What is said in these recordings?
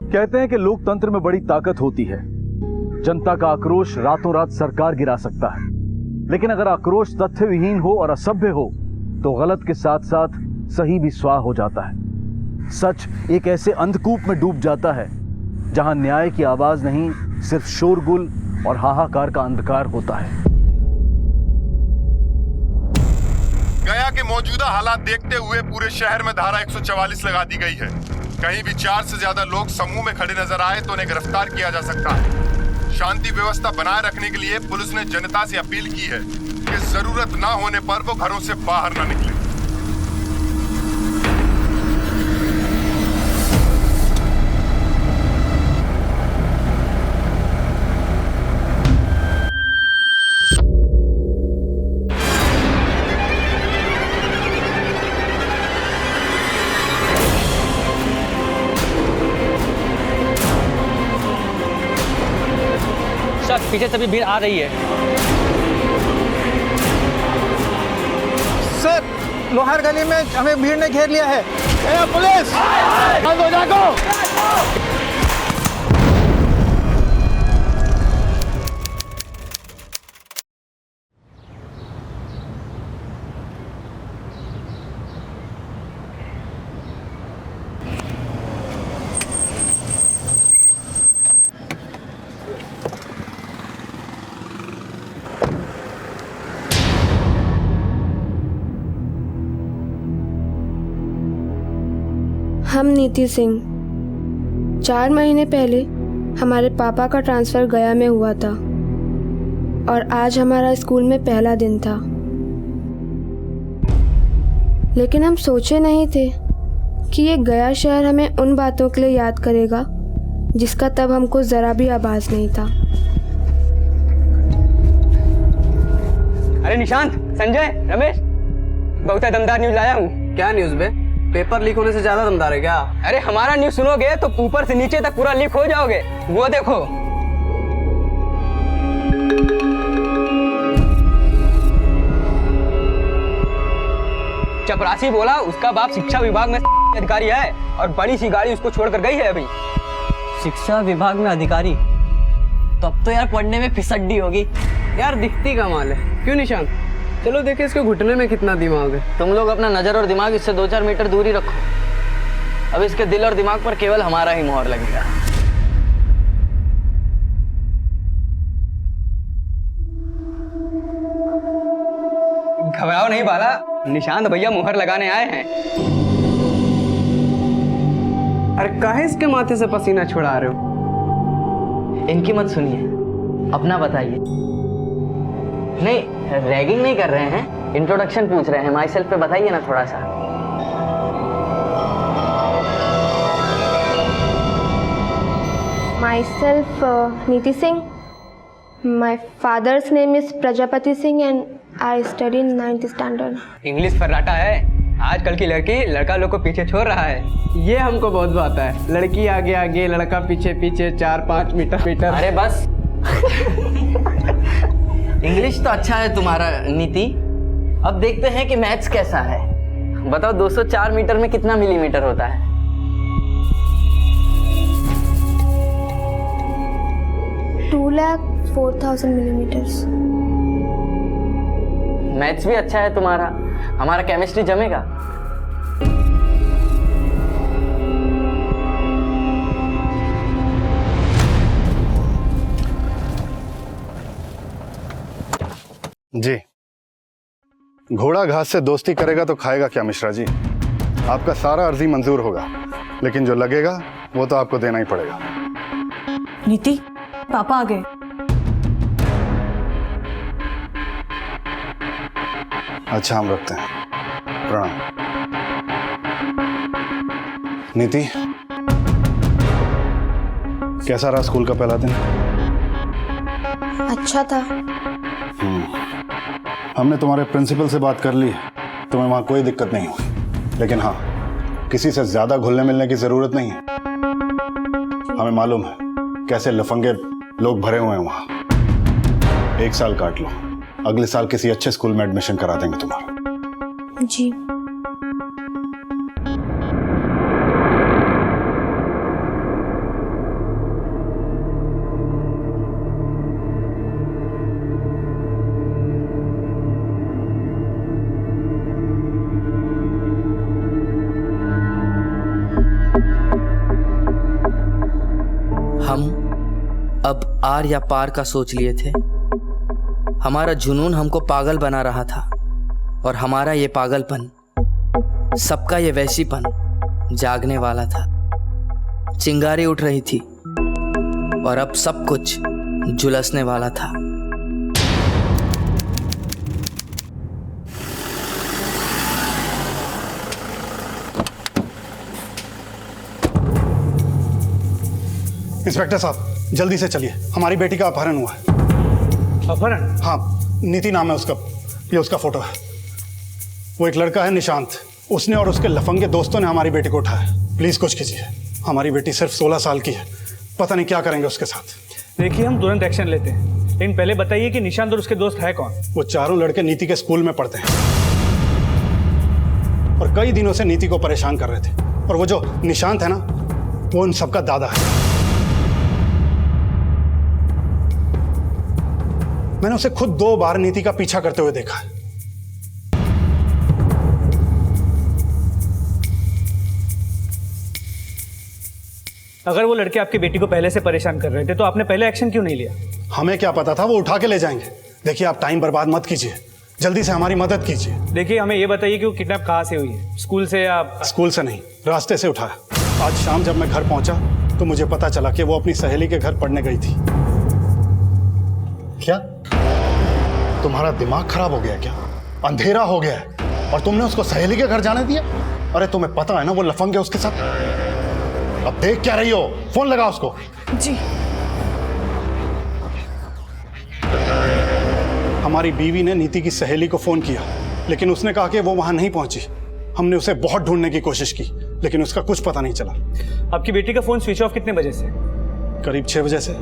कहते हैं कि लोकतंत्र में बड़ी ताकत होती है। जनता का आक्रोश रातों रात सरकार गिरा सकता है, लेकिन अगर आक्रोश तथ्य विहीन हो और असभ्य हो तो गलत के साथ साथ सही भी स्वाह हो जाता है। सच एक ऐसे अंधकूप में डूब जाता है जहां न्याय की आवाज नहीं, सिर्फ शोरगुल और हाहाकार का अंधकार होता है। गया के मौजूदा हालात देखते हुए पूरे शहर में धारा 144 लगा दी गई है। कहीं भी 4 से ज्यादा लोग समूह में खड़े नजर आए तो उन्हें गिरफ्तार किया जा सकता है। शांति व्यवस्था बनाए रखने के लिए पुलिस ने जनता से अपील की है कि जरूरत ना होने पर वो घरों से बाहर ना निकले। पीछे से भी भीड़ आ रही है। सर, लोहार गली में हमें भीड़ ने घेर लिया है। पुलिस बंद हो जाओ। हम नीति सिंह। 4 महीने पहले हमारे पापा का ट्रांसफ़र गया में हुआ था और आज हमारा स्कूल में पहला दिन था। लेकिन हम सोचे नहीं थे कि ये गया शहर हमें उन बातों के लिए याद करेगा जिसका तब हमको ज़रा भी आभास नहीं था। अरे निशांत, संजय, रमेश, बहुत दमदार न्यूज़ लाया हूँ। क्या न्यूज़ बे? पेपर लीक होने से ज्यादा दमदार है क्या? अरे हमारा न्यूज़ सुनोगे तो ऊपर से नीचे तक पूरा लीक हो जाओगे। वो देखो। चपरासी बोला उसका बाप शिक्षा विभाग में अधिकारी है और बड़ी सी गाड़ी उसको छोड़कर गई है अभी। शिक्षा विभाग में अधिकारी? तब तो यार पढ़ने में फिसड्डी होगी। यार दिखती कमाल है। क्यों निशांत? चलो देखे इसके घुटने में कितना दिमाग है। तुम लोग अपना नजर और दिमाग इससे 2-4 मीटर दूरी रखो। अब इसके दिल और दिमाग पर केवल हमारा ही मोहर लगेगा। घबराओ नहीं बाला, निशांत भैया मुहर लगाने आए हैं। अरे काहे इसके माथे से पसीना छुड़ा रहे हो? इनकी मत सुनिए, अपना बताइए। नहीं, रैगिंग नहीं कर रहे हैं, इंट्रोडक्शन पूछ रहे हैं। माई सेल्फ पे बताइए ना थोड़ा सा। Myself Niti Singh. My father's name is Prajapati Singh and I study in 9th standard. English फर्राटा है। आजकल की लड़की लड़का लोग को पीछे छोड़ रहा है। ये हमको बहुत बात है। लड़की आगे आगे, लड़का पीछे पीछे, 4-5 मीटर। अरे बस। इंग्लिश तो अच्छा है तुम्हारा नीति। अब देखते हैं कि मैथ्स कैसा है। बताओ 204 मीटर में कितना मिलीमीटर होता है? 2,04,000 मिलीमीटर्स। मैथ्स भी अच्छा है तुम्हारा। हमारा केमिस्ट्री जमेगा? जी, घोड़ा घास से दोस्ती करेगा तो खाएगा क्या मिश्रा जी? आपका सारा अर्जी मंजूर होगा, लेकिन जो लगेगा वो तो आपको देना ही पड़ेगा। नीति, पापा आ गए। अच्छा, हम रखते हैं। प्रणाम। नीति, कैसा रहा स्कूल का पहला दिन? अच्छा था। हमने तुम्हारे प्रिंसिपल से बात कर ली, तुम्हें वहां कोई दिक्कत नहीं हुई। लेकिन हाँ, किसी से ज्यादा घुलने मिलने की जरूरत नहीं है। हमें मालूम है कैसे लफंगे लोग भरे हुए हैं वहां। 1 साल काट लो, अगले साल किसी अच्छे स्कूल में एडमिशन करा देंगे तुम्हारा। जी। हम अब आर या पार का सोच लिए थे। हमारा जुनून हमको पागल बना रहा था और हमारा ये पागलपन, सबका ये वैसीपन जागने वाला था। चिंगारी उठ रही थी और अब सब कुछ झुलसने वाला था। इंस्पेक्टर साहब, जल्दी से चलिए, हमारी बेटी का अपहरण हुआ है। अपहरण? हाँ, नीति नाम है उसका, ये उसका फोटो है। वो एक लड़का है निशांत, उसने और उसके लफंगे दोस्तों ने हमारी बेटी को उठाया। प्लीज कुछ कीजिए, हमारी बेटी सिर्फ 16 साल की है, पता नहीं क्या करेंगे उसके साथ। देखिए, हम तुरंत एक्शन लेते हैं, लेकिन पहले बताइए कि निशांत और उसके दोस्त है कौन? वो चारों लड़के नीति के स्कूल में पढ़ते हैं और कई दिनों से नीति को परेशान कर रहे थे। और वो जो निशांत है ना, वो उन सबका दादा है। मैंने उसे खुद 2 बार नीति का पीछा करते हुए देखा है। अगर वो लड़के आपकी बेटी को पहले से परेशान कर रहे थे तो आपने पहले एक्शन क्यों नहीं लिया? हमें क्या पता था वो उठा के ले जाएंगे। देखिए, आप टाइम बर्बाद मत कीजिए, जल्दी से हमारी मदद कीजिए। देखिए, हमें ये बताइए कि वो किडनैप कहाँ से हुई है? स्कूल से या? स्कूल से नहीं, रास्ते से उठाया। आज शाम जब मैं घर पहुंचा तो मुझे पता चला कि वो अपनी सहेली के घर पढ़ने गई थी। क्या तुम्हारा दिमाग खराब हो गया क्या? अंधेरा हो गया है और तुमने उसको सहेली के घर जाने दिया? अरे तुम्हें पता है ना वो लफंगे उसके साथ। अब देख क्या रही हो? फोन लगा उसको। जी। हमारी बीवी ने नीति की सहेली को फोन किया, लेकिन उसने कहा कि वो वहां नहीं पहुंची। हमने उसे बहुत ढूंढने की कोशिश की, लेकिन उसका कुछ पता नहीं चला। आपकी बेटी का फोन स्विच ऑफ कितने बजे से? करीब 6 बजे से।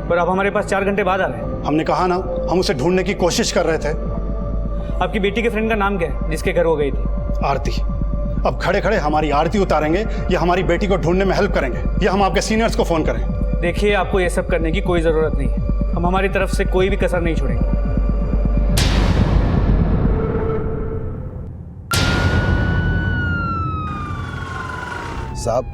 पर आप हमारे पास 4 घंटे बाद आ रहे हैं। हमने कहा ना, हम उसे ढूंढने की कोशिश कर रहे थे। आपकी बेटी के फ्रेंड का नाम क्या है जिसके घर वो गई थी? आरती। अब खड़े खड़े हमारी आरती उतारेंगे या हमारी बेटी को ढूंढने में हेल्प करेंगे, या हम आपके सीनियर्स को फोन करें? देखिए, आपको ये सब करने की कोई जरूरत नहीं है। हम हमारी तरफ से कोई भी कसर नहीं छोड़ेंगे। साहब,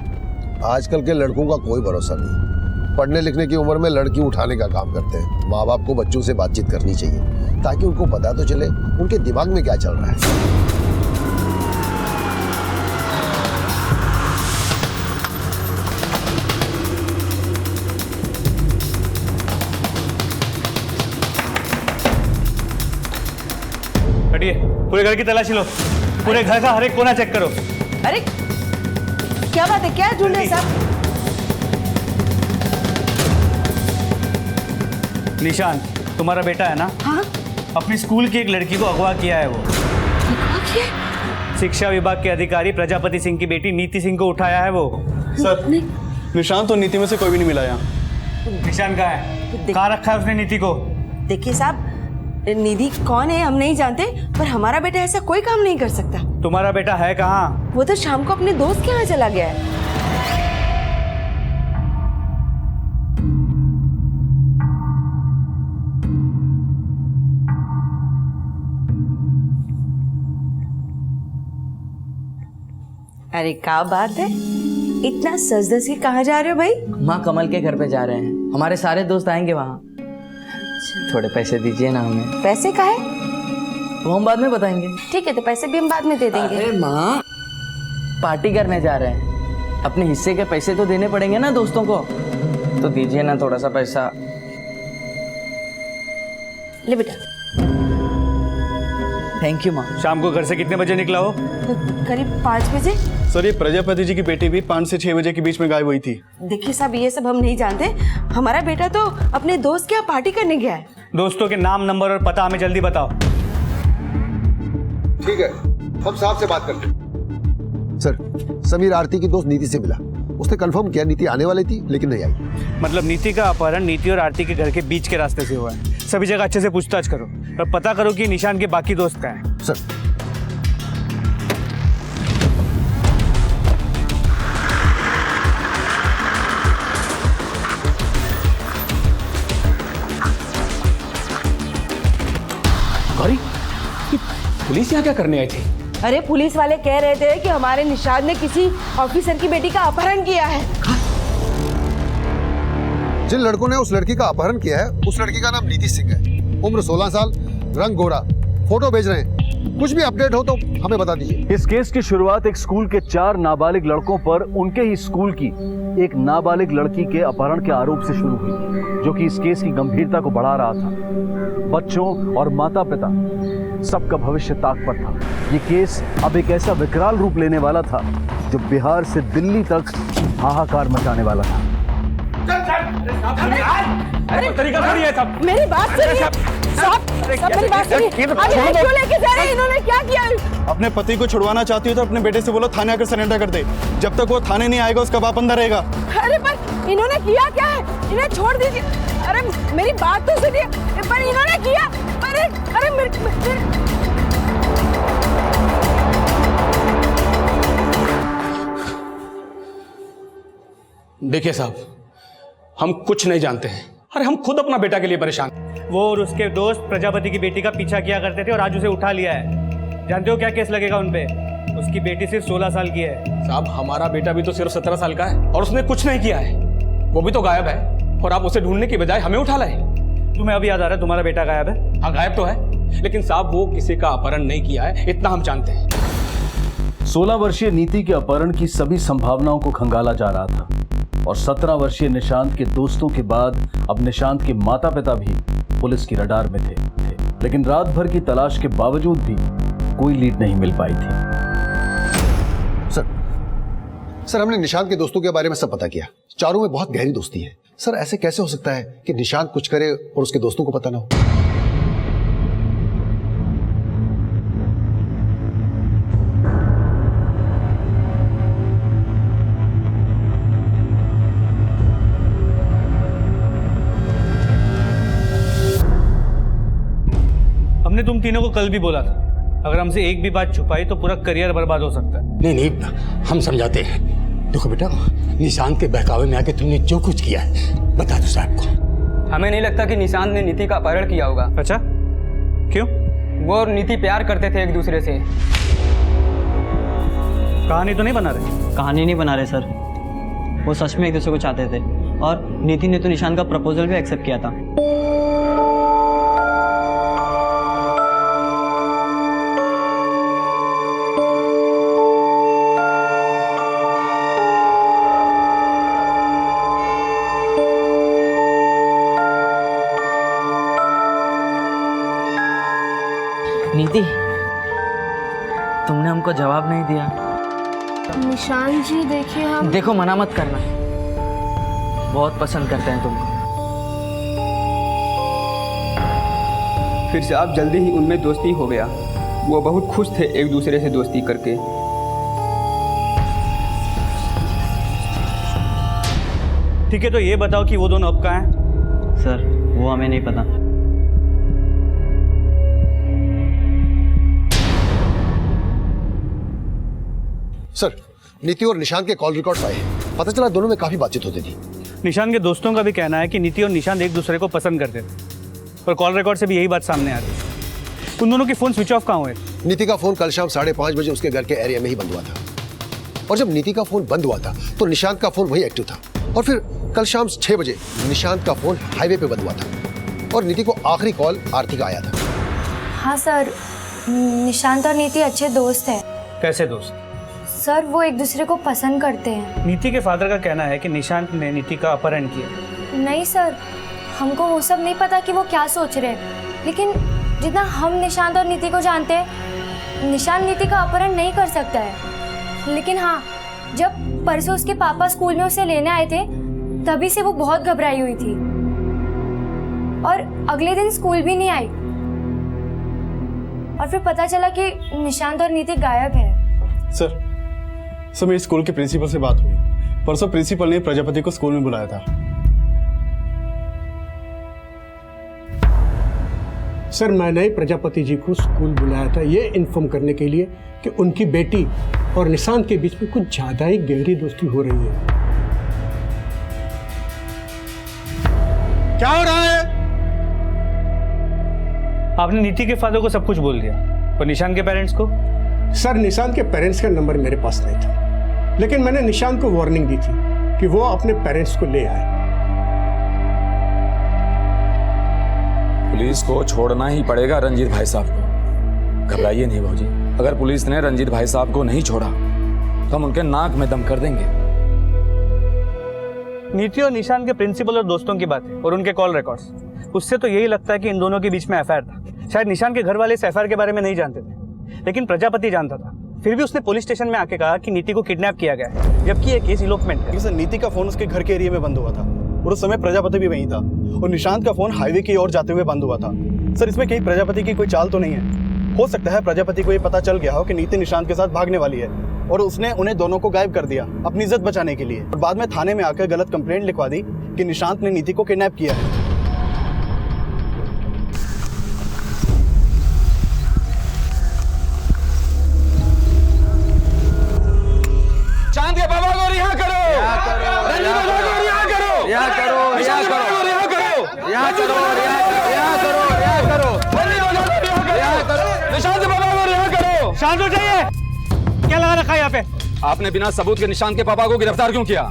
आजकल के लड़कों का कोई भरोसा नहीं। पढ़ने लिखने की उम्र में लड़की उठाने का काम करते हैं। माँ बाप को बच्चों से बातचीत करनी चाहिए ताकि उनको पता तो चले उनके दिमाग में क्या चल रहा है। हटिए, पूरे घर की तलाशी लो, पूरे घर का हर एक कोना चेक करो। अरे क्या बात है, क्या ढूंढ रहे हैं साहब? निशांत, तुम्हारा बेटा है ना? हाँ। अपनी स्कूल की एक लड़की को अगवा किया है वो। शिक्षा विभाग के अधिकारी प्रजापति सिंह की बेटी नीति सिंह को उठाया है वो। सर, निशांत और नीति में से कोई भी नहीं मिला यहाँ। निशांत कहाँ है? कहाँ रखा है उसने नीति को? देखिए साहब, निधि कौन है हम नहीं जानते, पर हमारा बेटा ऐसा कोई काम नहीं कर सकता। तुम्हारा बेटा है कहाँ? वो तो शाम को अपने दोस्त के यहाँ चला गया है। अरे क्या बात है, इतना सज धज के कहाँ जा रहे हो भाई? माँ कमल के घर पे जा रहे हैं, हमारे सारे दोस्त आएंगे वहाँ। थोड़े पैसे दीजिए ना हमें। पैसे का है? वो हम बाद में बताएंगे। ठीक है, तो पैसे भी हम बाद में दे देंगे। अरे माँ, पार्टी करने जा रहे हैं, अपने हिस्से के पैसे तो देने पड़ेंगे ना दोस्तों को, तो दीजिए ना थोड़ा सा पैसा। ले बेटा। थैंक यू माँ। शाम को घर से कितने बजे निकला हो? करीब 5 बजे। सर, ये प्रजापति जी की बेटी भी 5 से 6 बजे के बीच में गायब हुई थी। देखिए साहब, ये सब हम नहीं जानते। हमारा बेटा तो अपने दोस्त के यहाँ पार्टी करने गया है। दोस्तों के नाम, नंबर और पता हमें जल्दी बताओ। ठीक है, हम साहब से बात करते हैं। सर, समीर आरती की दोस्त नीति से मिला। उसने कंफर्म किया नीति आने वाली थी लेकिन नहीं आई। मतलब नीति का अपहरण नीति और आरती के घर के बीच के रास्ते से हुआ है। सभी जगह अच्छे से पूछताछ करो और पता करो कि निशान के बाकी दोस्त कहाँ हैं। सर। गौरी, पुलिस यहाँ क्या करने आई थी? अरे पुलिस वाले कह रहे थे कि हमारे निशाद ने किसी ऑफिसर की बेटी का अपहरण किया है। जिन लड़कों ने उस लड़की का अपहरण किया है उस लड़की का नाम नीति सिंह है, उम्र 16 साल, रंग गोरा, फोटो भेज रहे हैं। कुछ भी अपडेट हो तो हमें बता दीजिए। इस केस की शुरुआत एक स्कूल के 4 नाबालिग लड़कों पर उनके ही स्कूल की एक नाबालिग लड़की के अपहरण के आरोप से शुरू हुई, जो कि इस केस की गंभीरता को बढ़ा रहा था। बच्चों और माता पिता सबका भविष्य ताक पर था। ये केस अब एक ऐसा विकराल रूप लेने वाला था जो बिहार से दिल्ली तक हाहाकार मचाने वाला था। तरीका थोड़ी है सब। मेरी बात सुनिए साहब, मेरी बात सुनिए। अब ये क्यों लेके जा रहे हैं? इन्होंने क्या किया? अपने पति को छुड़वाना चाहती हो तो अपने बेटे से बोलो थाने आकर सरेंडर कर दे। जब तक वो थाने नहीं आएगा उसका बाप अंदर रहेगा। अरे पर इन्होंने किया क्या है? इन्हें छोड़ दीजिए। अरे मेरी बात तो सुनिए। पर इन्होंने किया, अरे देखिए साहब, हम कुछ नहीं जानते हैं। अरे हम खुद अपना बेटा के लिए परेशान। वो और उसके दोस्त प्रजापति की बेटी का पीछा किया करते थे और आज उसे उठा लिया है। जानते हो क्या केस लगेगा उन पे? उसकी बेटी सिर्फ 16 साल की है। साहब हमारा बेटा भी तो सिर्फ 17 साल का है और उसने कुछ नहीं किया है। वो भी तो गायब है और आप उसे ढूंढने की बजाय हमें उठा लाए। तुम्हें अभी याद आ रहा है तुम्हारा बेटा गायब है? हाँ गायब तो है, लेकिन साहब वो किसी का अपहरण नहीं किया है, इतना हम जानते हैं। 16 वर्षीय नीति के अपहरण की सभी संभावनाओं को खंगाला जा रहा था और 17 वर्षीय निशांत के दोस्तों के बाद अब निशांत के माता पिता भी पुलिस की रडार में थे। लेकिन रात भर की तलाश के बावजूद भी कोई लीड नहीं मिल पाई थी। सर हमने निशांत के दोस्तों के बारे में सब पता किया। चारों में बहुत गहरी दोस्ती है। सर ऐसे कैसे हो सकता है कि निशांत कुछ करे और उसके दोस्तों को पता ना हो? हमने तुम तीनों को कल भी बोला था, अगर हमसे एक भी बात छुपाई तो पूरा करियर बर्बाद हो सकता है। नहीं, हम समझाते हैं। देखो बेटा, निशांत के बहकावे में आके तुमने जो कुछ किया है बता दो साहब को। हमें नहीं लगता कि निशांत ने नीति का अपहरण किया होगा। अच्छा, क्यों? वो और नीति प्यार करते थे एक दूसरे से। कहानी तो नहीं बना रहे? कहानी नहीं बना रहे सर, वो सच में एक दूसरे को चाहते थे और नीति ने तो निशांत का प्रपोजल भी एक्सेप्ट किया था। नीति, तुमने हमको जवाब नहीं दिया। निशांत जी देखिए, हम देखो मना मत करना, बहुत पसंद करते हैं तुमको। फिर से आप जल्दी ही उनमें दोस्ती हो गया। वो बहुत खुश थे एक दूसरे से दोस्ती करके। ठीक है, तो ये बताओ कि वो दोनों अब कहाँ हैं? सर वो हमें नहीं पता। सर नीति और निशांत के कॉल रिकॉर्ड्स आए हैं। पता चला दोनों में काफी बातचीत होती थी। निशांत के दोस्तों का भी कहना है कि नीति और निशांत एक दूसरे को पसंद करते थे, पर कॉल रिकॉर्ड से भी यही बात सामने आ रही है। उन दोनों के फोन स्विच ऑफ कहाँ हुए? नीति का फोन कल शाम 5:30 बजे उसके घर के एरिया में ही बंद हुआ था और जब नीति का फोन बंद हुआ था तो निशांत का फोन वही एक्टिव था और फिर कल शाम 6 बजे निशांत का फोन हाईवे पे बंद हुआ था और नीति को आखिरी कॉल आरती का आया था। हाँ सर, निशांत और नीति अच्छे दोस्त हैं। कैसे दोस्त? सर वो एक दूसरे को पसंद करते हैं। नीति के फादर का कहना है कि निशांत ने नीति का अपहरण किया। नहीं सर, हमको वो सब नहीं पता कि वो क्या सोच रहे हैं, लेकिन जितना हम निशांत और नीति को जानते हैं, निशांत नीति का अपहरण नहीं कर सकता है। लेकिन हाँ, जब परसों उसके पापा स्कूल में उसे लेने आए थे तभी से वो बहुत घबराई हुई थी और अगले दिन स्कूल भी नहीं आई और फिर पता चला कि निशांत और नीति गायब है। सर मेरी स्कूल के प्रिंसिपल से बात हुई। परसों प्रिंसिपल ने प्रजापति को स्कूल में बुलाया था। सर मैंने प्रजापति जी को स्कूल बुलाया था ये इन्फॉर्म करने के लिए कि उनकी बेटी और निशांत के बीच में कुछ ज्यादा ही गहरी दोस्ती हो रही है। क्या हो रहा है? आपने नीति के फादर को सब कुछ बोल दिया, पर निशांत के पेरेंट्स को? सर निशांत के पेरेंट्स का नंबर मेरे पास नहीं था, लेकिन मैंने निशांत को वार्निंग दी थी कि वो अपने पेरेंट्स को ले आए। पुलिस को छोड़ना ही पड़ेगा रंजीत भाई साहब को। घबराइए नहीं भाजी, अगर पुलिस ने रंजीत भाई साहब को नहीं छोड़ा तो हम उनके नाक में दम कर देंगे। नीति और निशान के प्रिंसिपल और दोस्तों की बात है और उनके कॉल रिकॉर्ड्स, उससे तो यही लगता है कि इन दोनों के बीच में एफआईआर था। शायद निशान के घर वाले इस एफआईआर के बारे में नहीं जानते थे, लेकिन प्रजापति जानता था। फिर भी उसने पुलिस स्टेशन में आके कहा कि नीति को किडनैप किया गया है, जबकि ये केस इलोपमेंट है। सर, नीति का फोन उसके घर के एरिया में बंद हुआ था और उस समय प्रजापति भी वहीं था, और निशांत का फोन हाईवे की ओर जाते हुए बंद हुआ था। सर, इसमें कहीं प्रजापति की कोई चाल तो नहीं है? हो सकता है प्रजापति को ये पता चल गया हो कि नीति निशांत के साथ भागने वाली है और उसने उन्हें दोनों को गायब कर दिया अपनी इज्जत बचाने के लिए, और बाद में थाने में आकर गलत कंप्लेंट लिखवा दी कि निशांत ने नीति को किडनैप किया है। चांद के बाबा को रिहा करो, रंजीत बाबा को रिहा करो, रिहा करो, रिहा करो, रिहा करो, रिहा करो, रिहा करो, रिहा करो, रिहा करो, निशांत बाबा को रिहा करो। शांत हो जाइए, क्या लगा रखा है यहाँ पे? आपने बिना सबूत के निशांत के पापा को गिरफ्तार क्यों किया?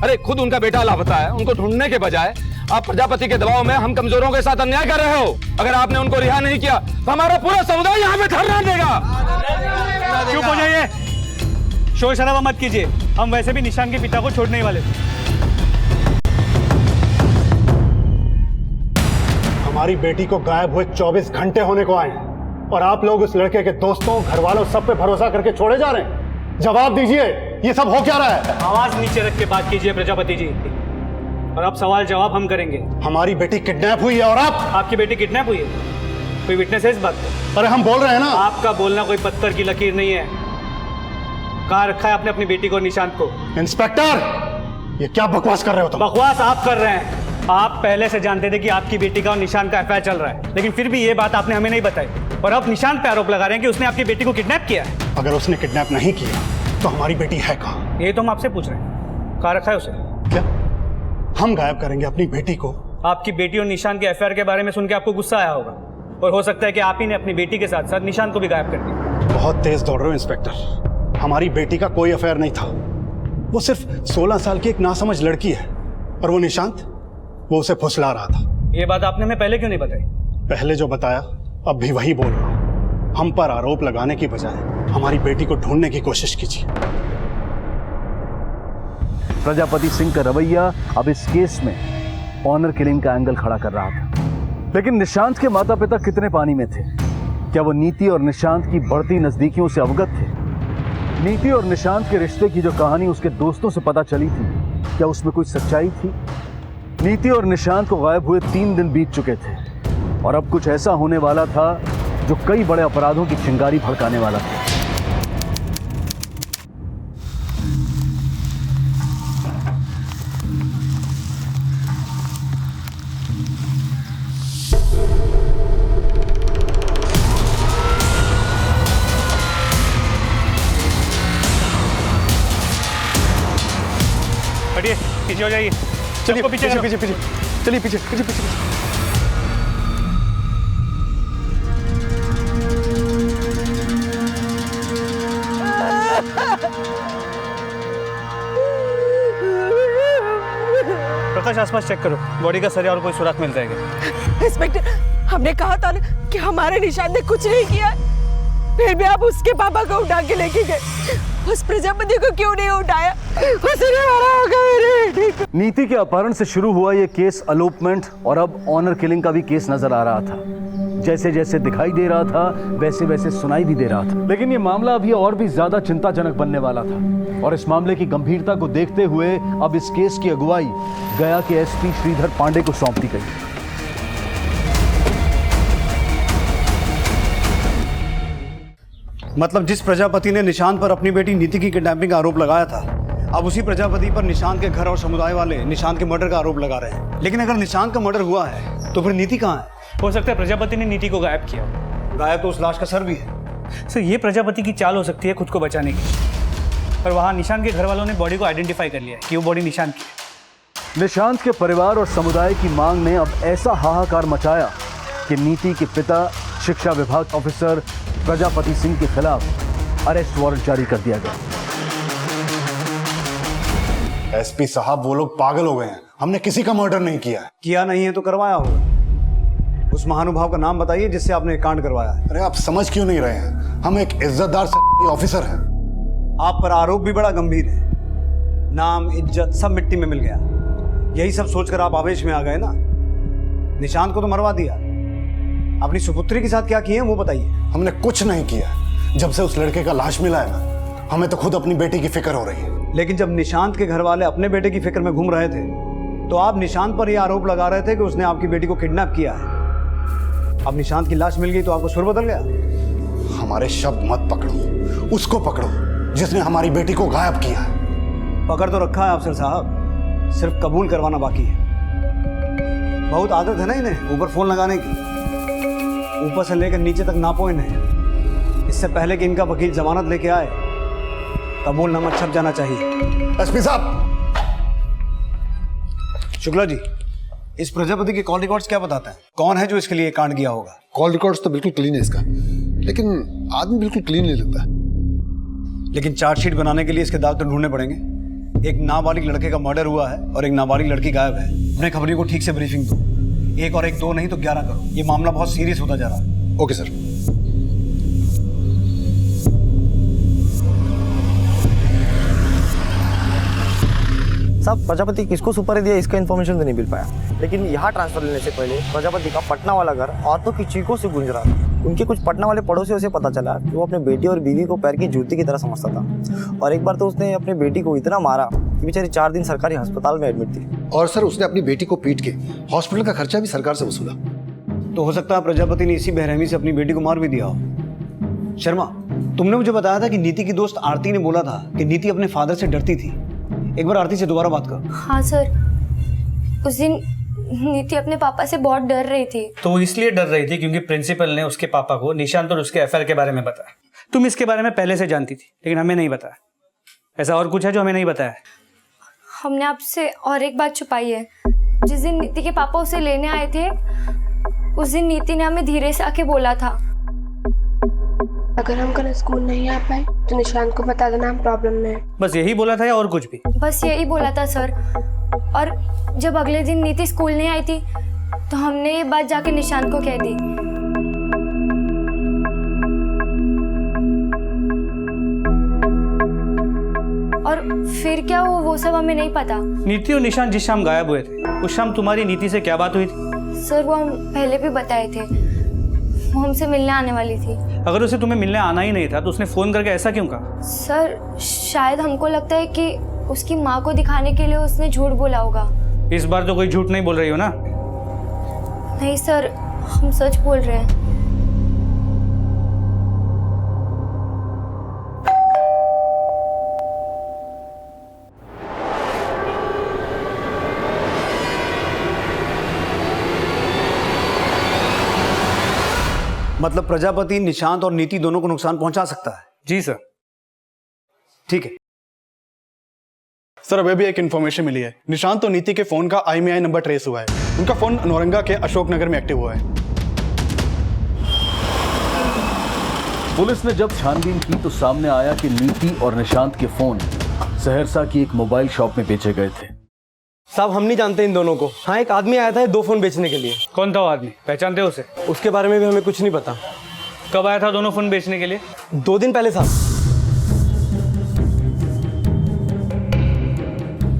अरे खुद उनका बेटा लापता है, उनको ढूंढने के बजाय आप प्रजापति के दबाव में हम कमजोरों के साथ अन्याय कर रहे हो। अगर आपने उनको रिहा नहीं किया तो हमारा पूरा समुदाय यहाँ पे धरना देगा। चुप हो जाइए, शोर शराबा मत कीजिए, हम वैसे भी निशान के पिता को छोड़ने ही वाले थे। हमारी बेटी को गायब हुए 24 घंटे होने को आए और आप लोग उस लड़के के दोस्तों, घर वालों, सब पे भरोसा करके छोड़े जा रहे हैं। जवाब दीजिए, ये सब हो क्या रहा है? आवाज नीचे रख के बात कीजिए प्रजापति जी, और अब सवाल जवाब हम करेंगे। हमारी बेटी किडनैप हुई है और आपकी बेटी किडनैप हुई है? कोई विटनेस है इस बात पे? अरे हम बोल रहे हैं ना। आपका बोलना कोई पत्थर की लकीर नहीं है। कहाँ रखा है आपने अपनी बेटी को और निशांत को? इंस्पेक्टर, ये क्या बकवास कर रहे हो तुम? बकवास आप कर रहे हैं। आप पहले से जानते थे कि आपकी बेटी का और निशांत का एफआईआर चल रहा है, लेकिन फिर भी ये बात आपने हमें नहीं बताई, और अब निशांत पे आरोप लगा रहे हैं कि उसने आपकी बेटी को किडनैप किया है। अगर उसने किडनैप नहीं किया तो हमारी बेटी है कहाँ? ये तो हम आपसे पूछ रहे हैं, कहाँ रखा है उसे? क्या हम गायब करेंगे अपनी बेटी को? आपकी बेटी और निशांत के एफआईआर के बारे में सुन के आपको गुस्सा आया होगा, और हो सकता है कि आप ही ने अपनी बेटी के साथ साथ निशांत को भी गायब कर दिया। बहुत तेज दौड़ रहे हो इंस्पेक्टर। हमारी बेटी का कोई अफेयर नहीं था। वो सिर्फ 16 साल की एक नासमझ लड़की है, और वो निशांत, वो उसे फुसला रहा था। ये बात आपने हमें पहले क्यों नहीं बताई? पहले जो बताया अब भी वही बोल रहा हूं। हम पर आरोप लगाने की बजाय हमारी बेटी को ढूंढने की कोशिश कीजिए। प्रजापति सिंह का रवैया अब इस केस में ऑनर किलिंग का एंगल खड़ा कर रहा था। लेकिन निशांत के माता पिता कितने पानी में थे? क्या वो नीति और निशांत की बढ़ती नजदीकियों से अवगत थे? नीति और निशांत के रिश्ते की जो कहानी उसके दोस्तों से पता चली थी, क्या उसमें कोई सच्चाई थी? नीति और निशांत को गायब हुए 3 दिन बीत चुके थे, और अब कुछ ऐसा होने वाला था जो कई बड़े अपराधों की चिंगारी भड़काने वाला था। हटिए, पीछे हो जाइए। चलिए पीछे पीछे पीछे पीछे, चलिए पीछे पीछे पीछे। प्रकाश, आसपास चेक करो, बॉडी का सरिया और कोई सुराग मिल जाएगा। इंस्पेक्टर, हमने कहा था ना कि हमारे निशान ने कुछ नहीं किया, फिर भी आप उसके पापा को उठा के लेके गए। उस प्रजापति को क्यों नहीं उठाया? उसे नहीं मारा होगा मेरी बेटी को। नीति के अपहरण से शुरू हुआ ये केस अलॉपमेंट और अब ऑनर किलिंग का भी केस नजर आ रहा था। जैसे जैसे दिखाई दे रहा था वैसे वैसे सुनाई भी दे रहा था। लेकिन ये मामला अभी और भी ज्यादा चिंताजनक बनने वाला था, और इस मामले की गंभीरता को देखते हुए अब इस केस की अगुवाई गया के एसपी श्रीधर पांडे को सौंप दी गई। मतलब जिस प्रजापति ने निशांत पर अपनी बेटी नीति की किडनैपिंग का आरोप लगाया था, अब उसी प्रजापति पर निशांत के घर और समुदाय वाले निशांत के मर्डर का आरोप लगा रहे हैं। लेकिन अगर निशांत का मर्डर हुआ है तो फिर नीति कहाँ है? हो सकता है प्रजापति ने नीति को गायब किया। गायब तो उस लाश का सर भी है। सर, ये प्रजापति की चाल हो सकती है खुद को बचाने की, और वहाँ निशांत के घर वालों ने बॉडी को आइडेंटिफाई कर लिया है कि वो बॉडी निशांत की है। निशांत के परिवार और समुदाय की मांग ने अब ऐसा हाहाकार मचाया कि नीति के पिता शिक्षा विभाग ऑफिसर प्रजापति सिंह के खिलाफ अरेस्ट वारंट जारी कर दिया गया। एसपी साहब, वो लोग पागल हो गए हैं। हमने किसी का मर्डर नहीं किया है। किया नहीं है तो करवाया होगा। उस महानुभाव का नाम बताइए जिससे आपने कांड करवाया है। अरे आप समझ क्यों नहीं रहे हैं? हम एक इज्जतदार ऑफिसर हैं। आप पर आरोप भी बड़ा गंभीर है। नाम, इज्जत सब मिट्टी में मिल गया। यही सब सोचकर आप आवेश में आ गए ना। निशांत को तो मरवा दिया, अपनी सुपुत्री के साथ क्या किए वो बताइए। हमने कुछ नहीं किया। जब से उस लड़के का लाश मिला है ना, हमें तो खुद अपनी बेटी की फिक्र हो रही है। लेकिन जब निशांत के घर वाले अपने बेटे की फिक्र में घूम रहे थे तो आप निशांत पर यह आरोप लगा रहे थे कि उसने आपकी बेटी को किडनैप किया है। अब निशांत की लाश मिल गई तो आपको सुर बदल गया। हमारे शब्द मत पकड़ो, उसको पकड़ो जिसने हमारी बेटी को गायब किया है। पकड़ तो रखा है अफसर साहब, सिर्फ कबूल करवाना बाकी है। बहुत आदत है ना इन्हें ऊपर फोन लगाने की, ऊपर से लेकर नीचे तक नापो इन्हें। इससे पहले कि इनका वकील जमानत लेके आए, कबूलनामा छप जाना चाहिए। एसपी साहब। शुक्ला जी, इस प्रजापति के कॉल रिकॉर्ड्स क्या बताते हैं? कौन है जो इसके लिए कांड किया होगा? कॉल रिकॉर्ड्स तो बिल्कुल क्लीन है इसका, लेकिन आदमी बिल्कुल क्लीन नहीं लगता। लेकिन चार्जशीट बनाने के लिए इसके दाग तो ढूंढने पड़ेंगे। एक नाबालिग लड़के का मर्डर हुआ है और एक नाबालिग लड़की गायब है। अपने खबरी को ठीक से ब्रीफिंग दो। एक और एक दो नहीं तो 11 करो। ये मामला बहुत सीरियस होता जा रहा है। Okay sir. साहब, प्रजापति किसको सुपारी दिया इसका इन्फॉर्मेशन तो नहीं मिल पाया, लेकिन यहाँ ट्रांसफर लेने से पहले प्रजापति का पटना वाला घर औरतों की चीखों से गूंज रहा था। उनके कुछ पटना वाले पड़ोसियों से पता चला कि वो अपने बेटी और बीवी को पैर की जूती की तरह समझता था, और एक बार तो उसने अपनी बेटी को इतना मारा कि बेचारी 4 दिन सरकारी अस्पताल में एडमिट थी। और सर, उसने अपनी बेटी को पीट के हॉस्पिटल का खर्चा भी सरकार से वसूला। तो हो सकता है प्रजापति ने इसी बेरहमी से अपनी बेटी को मार भी दिया हो। शर्मा, तुमने मुझे बताया था कि नीति की दोस्त आरती ने बोला था कि नीति अपने फादर से डरती थी। एक बार आरती से दोबारा बात कर। हाँ सर, उस दिन नीति अपने पापा से बहुत डर रही थी। तो वो इसलिए डर रही थी क्योंकि प्रिंसिपल ने उसके पापा को निशांत और उसके अफेयर के बारे में बताया। तुम इसके बारे में पहले से जानती थी लेकिन हमें नहीं बताया। ऐसा और कुछ है जो हमें नहीं बताया? हमने आपसे और एक बात छुपाई है। जिस दिन नीति के पापा उसे लेने आए थे, उस दिन नीति ने हमें धीरे से आके बोला था, अगर हम कल स्कूल नहीं आ पाए तो निशांत को बता देना हम प्रॉब्लम में हैं। बस यही बोला था या और कुछ भी? बस यही बोला था सर। और जब अगले दिन नीति स्कूल नहीं आई थी तो हमने ये बात जाके निशांत को कह दी। और फिर क्या वो सब हमें नहीं पता। नीति और निशांत जिस शाम गायब हुए थे उस शाम तुम्हारी नीति से क्या बात हुई थी? सर वो हम पहले भी बताए थे, वो हमसे मिलने आने वाली थी। अगर उसे तुम्हें मिलने आना ही नहीं था तो उसने फोन करके ऐसा क्यों कहा? सर शायद हमको लगता है कि उसकी माँ को दिखाने के लिए उसने झूठ बोला होगा। इस बार तो कोई झूठ नहीं बोल रही हो ना? नहीं सर, हम सच बोल रहे हैं। मतलब प्रजापति निशांत और नीति दोनों को नुकसान पहुंचा सकता है? जी सर। ठीक है सर। अभी भी एक इन्फॉर्मेशन मिली है, निशांत और नीति के फोन का IMEI नंबर ट्रेस हुआ है। उनका फोन नौरंगा के अशोक नगर में एक्टिव हुआ है। पुलिस ने जब छानबीन की तो सामने आया कि नीति और निशांत के फोन सहरसा की एक मोबाइल शॉप में बेचे गए थे। साहब, हम नहीं जानते इन दोनों को। हाँ, एक आदमी आया था 2 फोन बेचने के लिए। कौन था वो आदमी? पहचानते हो उसे? उसके बारे में भी हमें कुछ नहीं पता। कब आया था दोनों फोन बेचने के लिए? 2 दिन पहले साहब।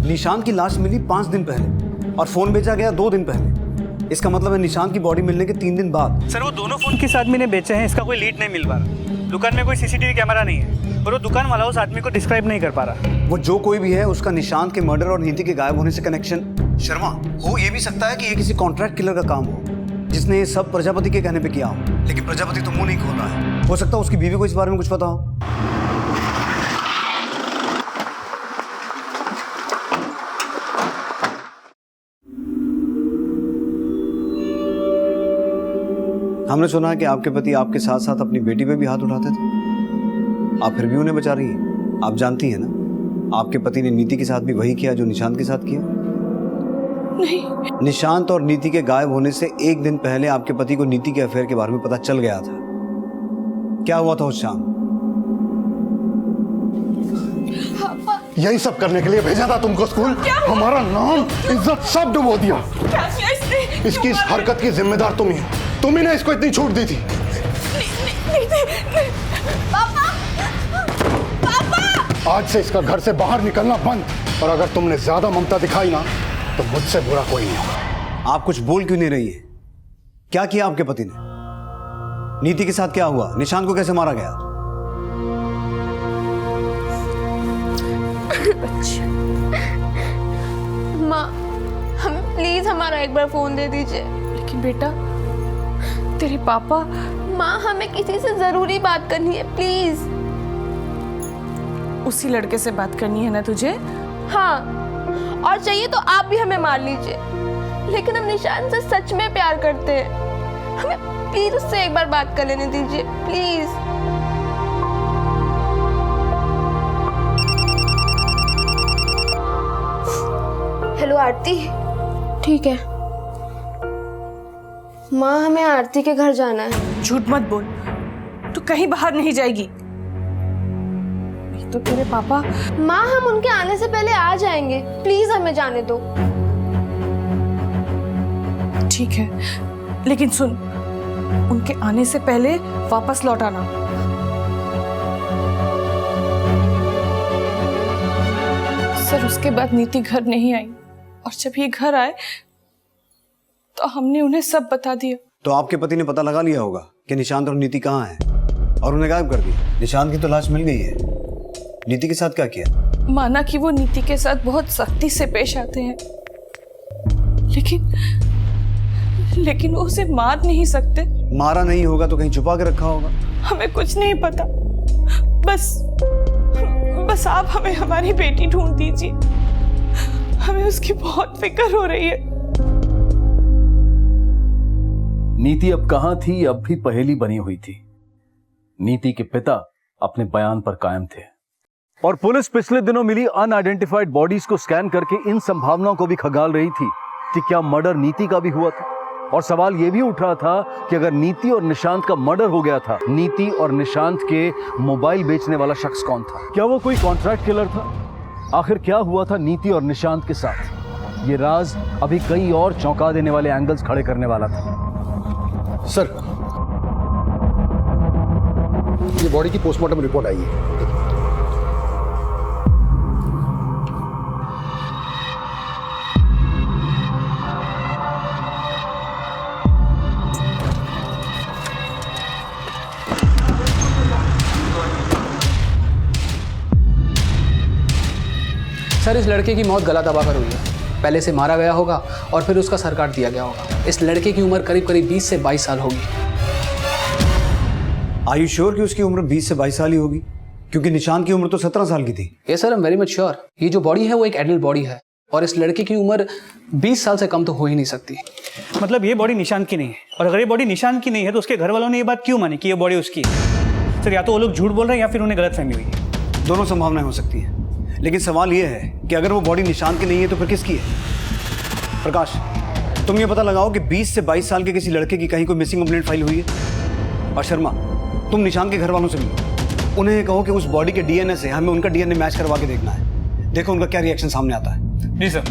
निशांत की लाश मिली 5 दिन पहले और फोन बेचा गया 2 दिन पहले। इसका मतलब है निशांत की बॉडी मिलने के 3 दिन बाद। सर वो दोनों फोन किस आदमी ने बेचे हैं इसका कोई लीड नहीं मिल पा रहा। दुकान में कोई CCTV कैमरा नहीं है और वो दुकान वाला उस आदमी को डिस्क्राइब नहीं कर पा रहा। वो जो कोई भी है उसका निशांत के मर्डर और नीति के गायब होने से कनेक्शन। शर्मा, हो ये भी सकता है कि ये किसी कॉन्ट्रैक्ट किलर का काम हो जिसने ये सब प्रजापति के कहने पे किया हो। लेकिन प्रजापति तो मुंह नहीं खोल रहा है। हो सकता है उसकी बीवी को इस बारे में कुछ पता हो। हमने सुना है कि आपके पति आपके साथ साथ अपनी बेटी पे भी हाथ उठाते थे। आप फिर भी उन्हें बचा रही हैं। आप जानती हैं ना, आपके पति ने नीति के साथ भी वही किया जो निशांत के साथ किया। नहीं। निशांत और नीति के गायब होने से 1 दिन पहले आपके पति को नीति के अफेयर के बारे में पता चल गया था। क्या हुआ था उस शाम? पापा, यही सब करने के लिए भेजा था तुमको स्कूल? हमारा नाम, इज्जत सब डुबो दिया। क्या किया इसने? इसकी इस हरकत की जिम्मेदार तुम ही हो। तुम ही ने इसको इतनी छूट दी थी। पापा! पापा! आज से इसका घर से बाहर निकलना बंद, और अगर तुमने ज्यादा ममता दिखाई ना तो मुझसे बुरा कोई नहीं होगा। आप कुछ बोल क्यों नहीं रही है? क्या किया आपके पति ने? नीति के साथ क्या हुआ? निशांत को कैसे मारा गया? माँ, हमें प्लीज हमारा एक बार फोन दे दीजिए। लेकिन बेटा, तेरे पापा। माँ, हमें किसी से जरूरी बात करनी है, प्लीज। उसी लड़के से बात करनी है ना तुझे? हाँ, और चाहिए तो आप भी हमें मार लीजिए, लेकिन हम निशान से सच में प्यार करते हैं। हमें प्लीज उससे एक बार बात कर लेने दीजिए, प्लीज। हेलो आरती। ठीक है माँ, हमें आरती के घर जाना है। झूठ मत बोल, तू कहीं बाहर नहीं जाएगी। नहीं तो तेरे पापा। माँ, हम उनके आने से पहले आ जाएंगे, प्लीज हमें जाने दो। ठीक है, लेकिन सुन, उनके आने से पहले वापस लौट आना। सर, उसके बाद नीति घर नहीं आई, और जब ये घर आए तो हमने उन्हें सब बता दिया। तो आपके पति ने पता लगा लिया होगा कि निशांत और नीति कहाँ हैं, और उन्हें गायब कर दिया। निशांत की तो लाश मिल गई है, नीति के साथ क्या किया? माना कि वो नीति के साथ बहुत सख्ती से पेश आते हैं, लेकिन वो उसे मार नहीं सकते। मारा नहीं होगा तो कहीं छुपा के रखा होगा। हमें कुछ नहीं पता, बस आप हमें हमारी बेटी ढूंढ दीजिए। हमें उसकी बहुत फिक्र हो रही है। नीति अब कहां थी, अब भी पहेली बनी हुई थी। नीति के पिता अपने बयान पर कायम थे, और पुलिस पिछले दिनों मिली अनआइडेंटिफाइड बॉडीज को स्कैन करके इन संभावनाओं को भी खगाल रही थी कि क्या मर्डर नीति का भी हुआ था। और सवाल यह भी उठ रहा था कि अगर नीति और निशांत का मर्डर हो गया था, नीति और निशांत के मोबाइल बेचने वाला शख्स कौन था? क्या वो कोई कॉन्ट्रैक्ट किलर था? आखिर क्या हुआ था नीति और निशांत के साथ? ये राज अभी कई और चौंका देने वाले एंगल्स खड़े करने वाला था। सर, ये बॉडी की पोस्टमार्टम रिपोर्ट आई है। सर, इस लड़के की मौत गला दबाकर हुई है। पहले से मारा गया होगा और फिर उसका सर काट दिया गया होगा। इस लड़के की उम्र करीब 20 से 22 साल होगी। आर यू श्योर कि उसकी उम्र 20 से 22 साल ही होगी? क्योंकि निशांत की उम्र तो 17 साल की थी। ये sir, I am very much sure. ये जो बॉडी है वो एक एडल्ट बॉडी है, और इस लड़के की उम्र 20 साल से कम तो हो ही नहीं सकती। मतलब ये बॉडी निशांत की नहीं है, और अगर ये बॉडी निशांत की नहीं है तो उसके घर वालों ने ये बात क्यों मानी कि ये बॉडी उसकी है? सर, या तो वो लोग झूठ बोल रहे हैं या फिर उन्हें गलतफहमी हुई है। दोनों संभावनाएं हो सकती हैं, लेकिन सवाल यह है कि अगर वो बॉडी निशांत की नहीं है तो फिर किसकी है? प्रकाश, तुम ये पता लगाओ कि 20 से 22 साल के किसी लड़के की कहीं कोई मिसिंग कंप्लेंट फाइल हुई है। और शर्मा, तुम निशांत के घर वालों से मिलो, उन्हें ये कहो कि उस बॉडी के डीएनए से हमें उनका डीएनए मैच करवा के देखना है। देखो उनका क्या रिएक्शन सामने आता है। जी सर।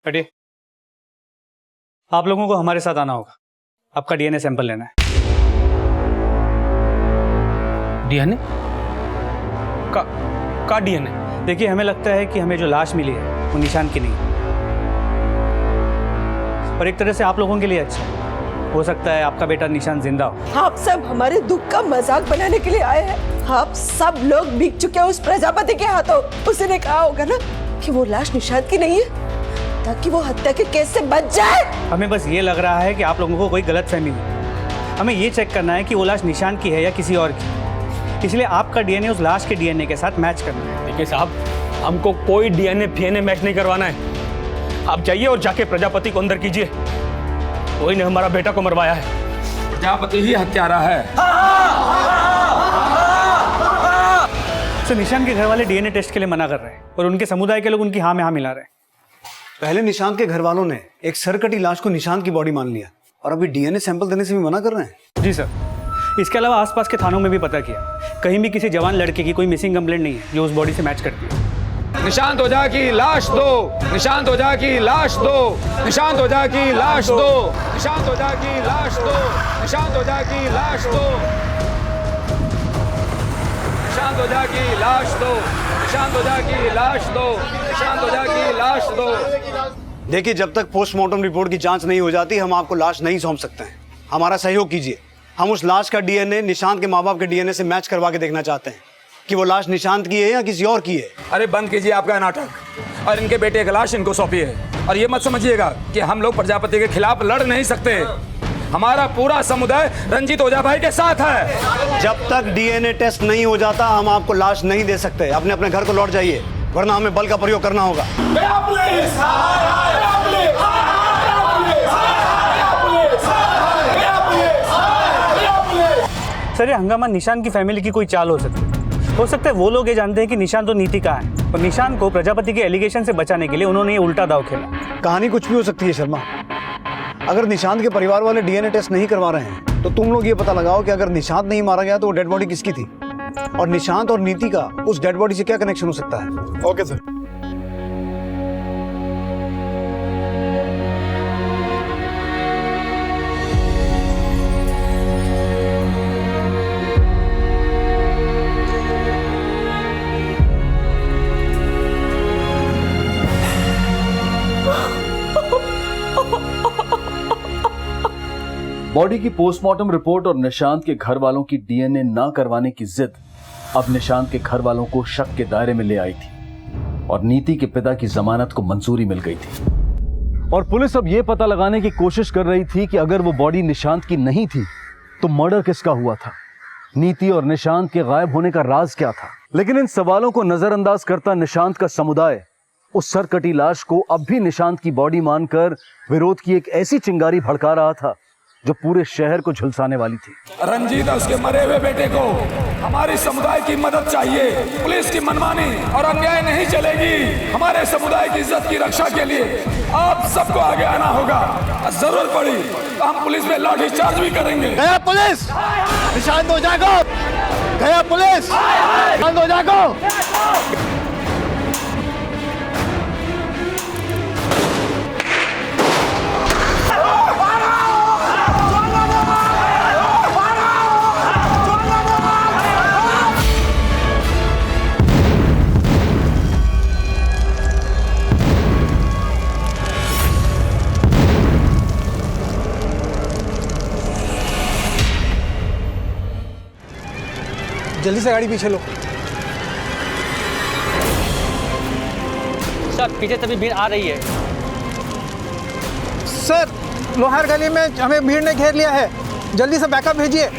हटिए, आप लोगों को हमारे साथ आना होगा। आपका डीएनए सैंपल लेना है। डीएनए का डीएनए? देखिए, हमें लगता है कि हमें जो लाश मिली है वो निशान की नहीं है, और एक तरह से आप लोगों के लिए अच्छा है। हो सकता है आपका बेटा निशान जिंदा हो। आप सब हमारे दुख का मजाक बनाने के लिए आए हैं। आप सब लोग बिक चुके हैं उस प्रजापति के हाथों। उसने कहा होगा ना कि वो लाश निशांत की नहीं है, ताकि वो हत्या के केस से बच जाए। हमें बस ये लग रहा है कि आप लोगों को कोई गलतफहमी हुई। हमें ये चेक करना है कि वो लाश निशान की है या किसी और की। इसलिए आपका डीएनए उस लाश के डीएनए के साथ मैच करना है। देखिए साहब, हमको कोई डीएनए फीएनए मैच नहीं करवाना है। आप जाइए और जाके प्रजापति को अंदर कीजिए। कोई ने हमारा बेटा को मरवाया है, प्रजापति ही हत्यारा है। सर, निशान के घर वाले डीएनए टेस्ट के लिए मना कर रहे हैं, और उनके समुदाय के लोग उनकी हाँ में हाँ मिला रहे हैं। पहले निशांत के घर वालों ने एक सरकटी लाश को निशांत की बॉडी मान लिया, और अभी डीएनए सैंपल देने से भी मना कर रहे हैं? जी सर, इसके अलावा आसपास के थानों में भी पता किया, कहीं भी किसी जवान लड़के की कोई मिसिंग कंप्लेंट नहीं है जो उस बॉडी से मैच करती है। निशांत ओझा की लाश दो, निशांत ओझा की लाश दो, निशांत ओझा की लाश दो, निशांत ओझा की लाश दो, निशांत ओझा की लाश दो, निशांत ओझा की लाश दो, निशांत ओझा की लाश दो, निशांत ओझा की लाश दो। देखिए, जब तक पोस्टमार्टम रिपोर्ट की जांच नहीं हो जाती हम आपको लाश नहीं सौंप सकते हैं। हमारा सहयोग कीजिए। हम उस लाश का डीएनए निशांत के माँ बाप के डीएनए से मैच करवा के देखना चाहते हैं कि वो लाश निशांत की है या किसी और की है। अरे बंद कीजिए आपका नाटक और इनके बेटे की लाश इनको सौंपिए। और ये मत समझिएगा कि हम लोग प्रजापति के खिलाफ लड़ नहीं सकते। हमारा पूरा समुदाय रंजीत ओझा भाई के साथ है। जब तक डीएनए टेस्ट नहीं हो जाता हम आपको लाश नहीं दे सकते। अपने अपने घर को लौट जाइए, वरना हमें बल का प्रयोग करना होगा। सर, ये हंगामा निशांत की फैमिली की कोई चाल हो सकता है वो लोग ये जानते हैं कि निशांत और नीति कहाँ है, और निशांत को प्रजापति के एलिगेशन से बचाने के लिए उन्होंने ये उल्टा दाव खेला। कहानी कुछ भी हो सकती है शर्मा। अगर निशांत के परिवार वाले डीएनए टेस्ट नहीं करवा रहे हैं तो तुम लोग ये पता लगाओ कि अगर निशांत नहीं मारा गया तो वो डेड बॉडी किसकी थी, और निशांत और नीति का उस डेड बॉडी से क्या कनेक्शन हो सकता है। Okay sir. बॉडी की पोस्टमार्टम रिपोर्ट और निशांत के घर वालों की डीएनए ना करवाने की जिद अब निशांत के घर वालों को शक के दायरे में ले आई थी और नीति के पिता की जमानत को मंजूरी मिल गई थी। और पुलिस अब यह पता लगाने की कोशिश कर रही थी कि अगर वो बॉडी निशांत की नहीं थी तो मर्डर किसका हुआ था, नीति और निशांत के गायब होने का राज क्या था। लेकिन इन सवालों को नजरअंदाज करता निशांत का समुदाय उस सरकटी लाश को अब भी निशांत की बॉडी मानकर विरोध की एक ऐसी चिंगारी भड़का रहा था जो पूरे शहर को झुलसाने वाली थी। रंजीत और उसके मरे हुए बेटे को हमारे समुदाय की मदद चाहिए। पुलिस की मनमानी और अन्याय नहीं चलेगी। हमारे समुदाय की इज्जत की रक्षा के लिए आप सबको आगे आना होगा। जरूरत पड़ी तो हम पुलिस में लाठी चार्ज भी करेंगे। गया पुलिस, निशांत ओझा को, गया पुलिस, निशांत ओझा को। जल्दी से गाड़ी पीछे लो। सर, पीछे से भी भीड़ आ रही है। सर, लोहार गली में हमें भीड़ ने घेर लिया है, जल्दी से बैकअप भेजिए।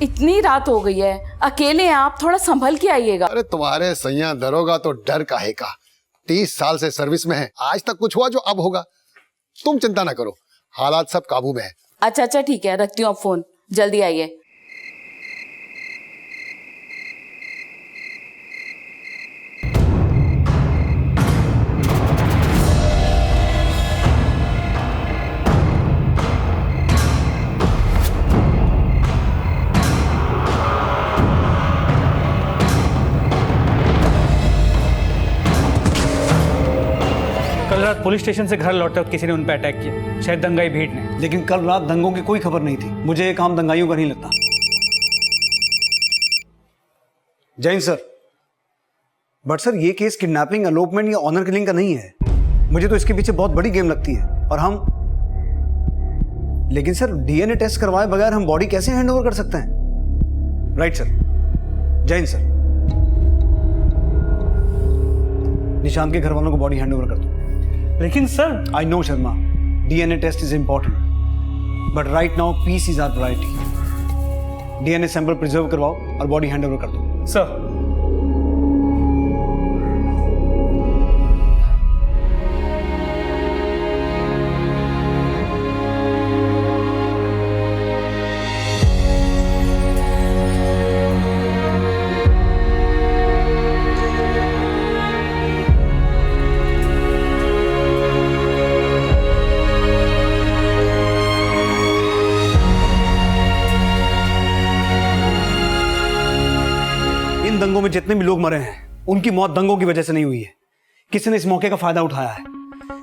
इतनी रात हो गई है, अकेले हैं आप, थोड़ा संभल के आइएगा। अरे तुम्हारे सैया दरोगा तो डर काहे का, 30 साल से सर्विस में है, आज तक कुछ हुआ जो अब होगा। तुम चिंता ना करो, हालात सब काबू में है। अच्छा ठीक है, रखती हूँ अब फोन, जल्दी आइए। कल रात पुलिस स्टेशन से घर लौटते वक्त किसी ने उन पर अटैक किया, शायद दंगाई भीड़ ने। लेकिन कल रात दंगों की कोई खबर नहीं थी। मुझे ये काम दंगाइयों का नहीं लगता। जैन सर, बट सर ये केस किडनैपिंग, एलोपमेंट या ऑनर किलिंग का नहीं है। मुझे तो इसके पीछे बहुत बड़ी गेम लगती है और हम लेकिन सर डीएनए टेस्ट करवाए बगैर हम बॉडी कैसे हैंड ओवर कर सकते हैं? Right sir. जय हिंद सर। निशांत के घर वालों को बॉडी हैंड ओवर कर दो। लेकिन sir, I know Sharma, DNA test is important, but right now peace is our priority. DNA sample preserve करवाओ और बॉडी हैंड ओवर कर दो। सर, दंगों में जितने भी लोग मरे हैं उनकी मौत दंगों की वजह से नहीं हुई है। किसी ने इस मौके का फायदा उठाया है।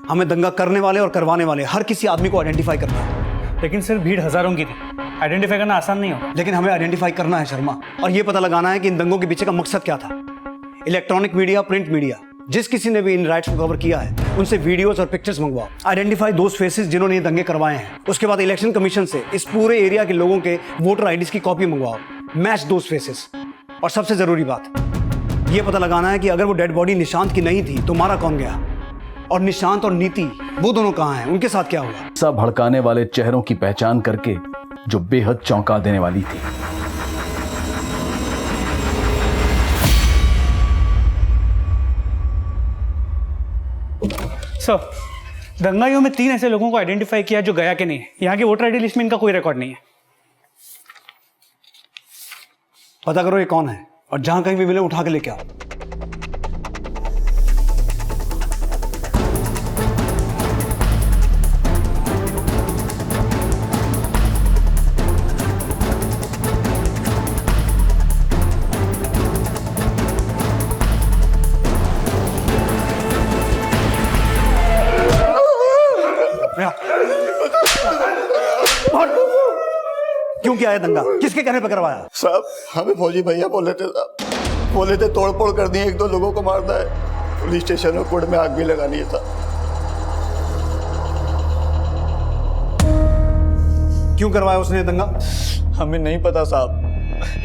हमें दंगा करने वाले और करवाने वाले हर किसी आदमी को आइडेंटिफाई करना है। लेकिन सर, भीड़ हजारों की थी, आइडेंटिफाई करना आसान नहीं होगा। लेकिन हमें आइडेंटिफाई करना है शर्मा, और यह पता लगाना है कि इन दंगों के पीछे का मकसद क्या था। इलेक्ट्रॉनिक मीडिया, प्रिंट मीडिया, जिस किसी ने भी इन राइट्स को कवर किया है उनसे वीडियोस और पिक्चर्स मंगवाओ। आइडेंटिफाई दोज फेसेस जिन्होंने ये दंगे करवाए हैं। उसके बाद इलेक्शन कमीशन से इस पूरे एरिया के लोगों के वोटर आईडीज की कॉपी मंगवाओ। Match those faces. और सबसे जरूरी बात ये पता लगाना है कि अगर वो डेड बॉडी निशांत की नहीं थी तो मारा कौन गया, और निशांत और नीति वो दोनों कहाँ हैं, उनके साथ क्या हुआ। सब भड़काने वाले चेहरों की पहचान करके जो बेहद चौंका देने वाली थी। सर, दंगाइयों में 3 ऐसे लोगों को आइडेंटिफाई किया जो गया के नहीं है। यहाँ की वोटर आईडी लिस्ट में इनका कोई रिकॉर्ड नहीं है। पता करो ये कौन है, और जहां कहीं भी मिले उठा के लेके आओ। क्यों किया है दंगा? किसके कहने पर करवाया? साहब, हमें फौजी भैया बोले थे साहब, बोले थे तोड़फोड़ कर दी, 1-2 लोगों को मारना है, पुलिस स्टेशन और कोर्ट में आग भी लगानी है साहब। क्यों करवाया उसने दंगा? हमें नहीं पता साहब,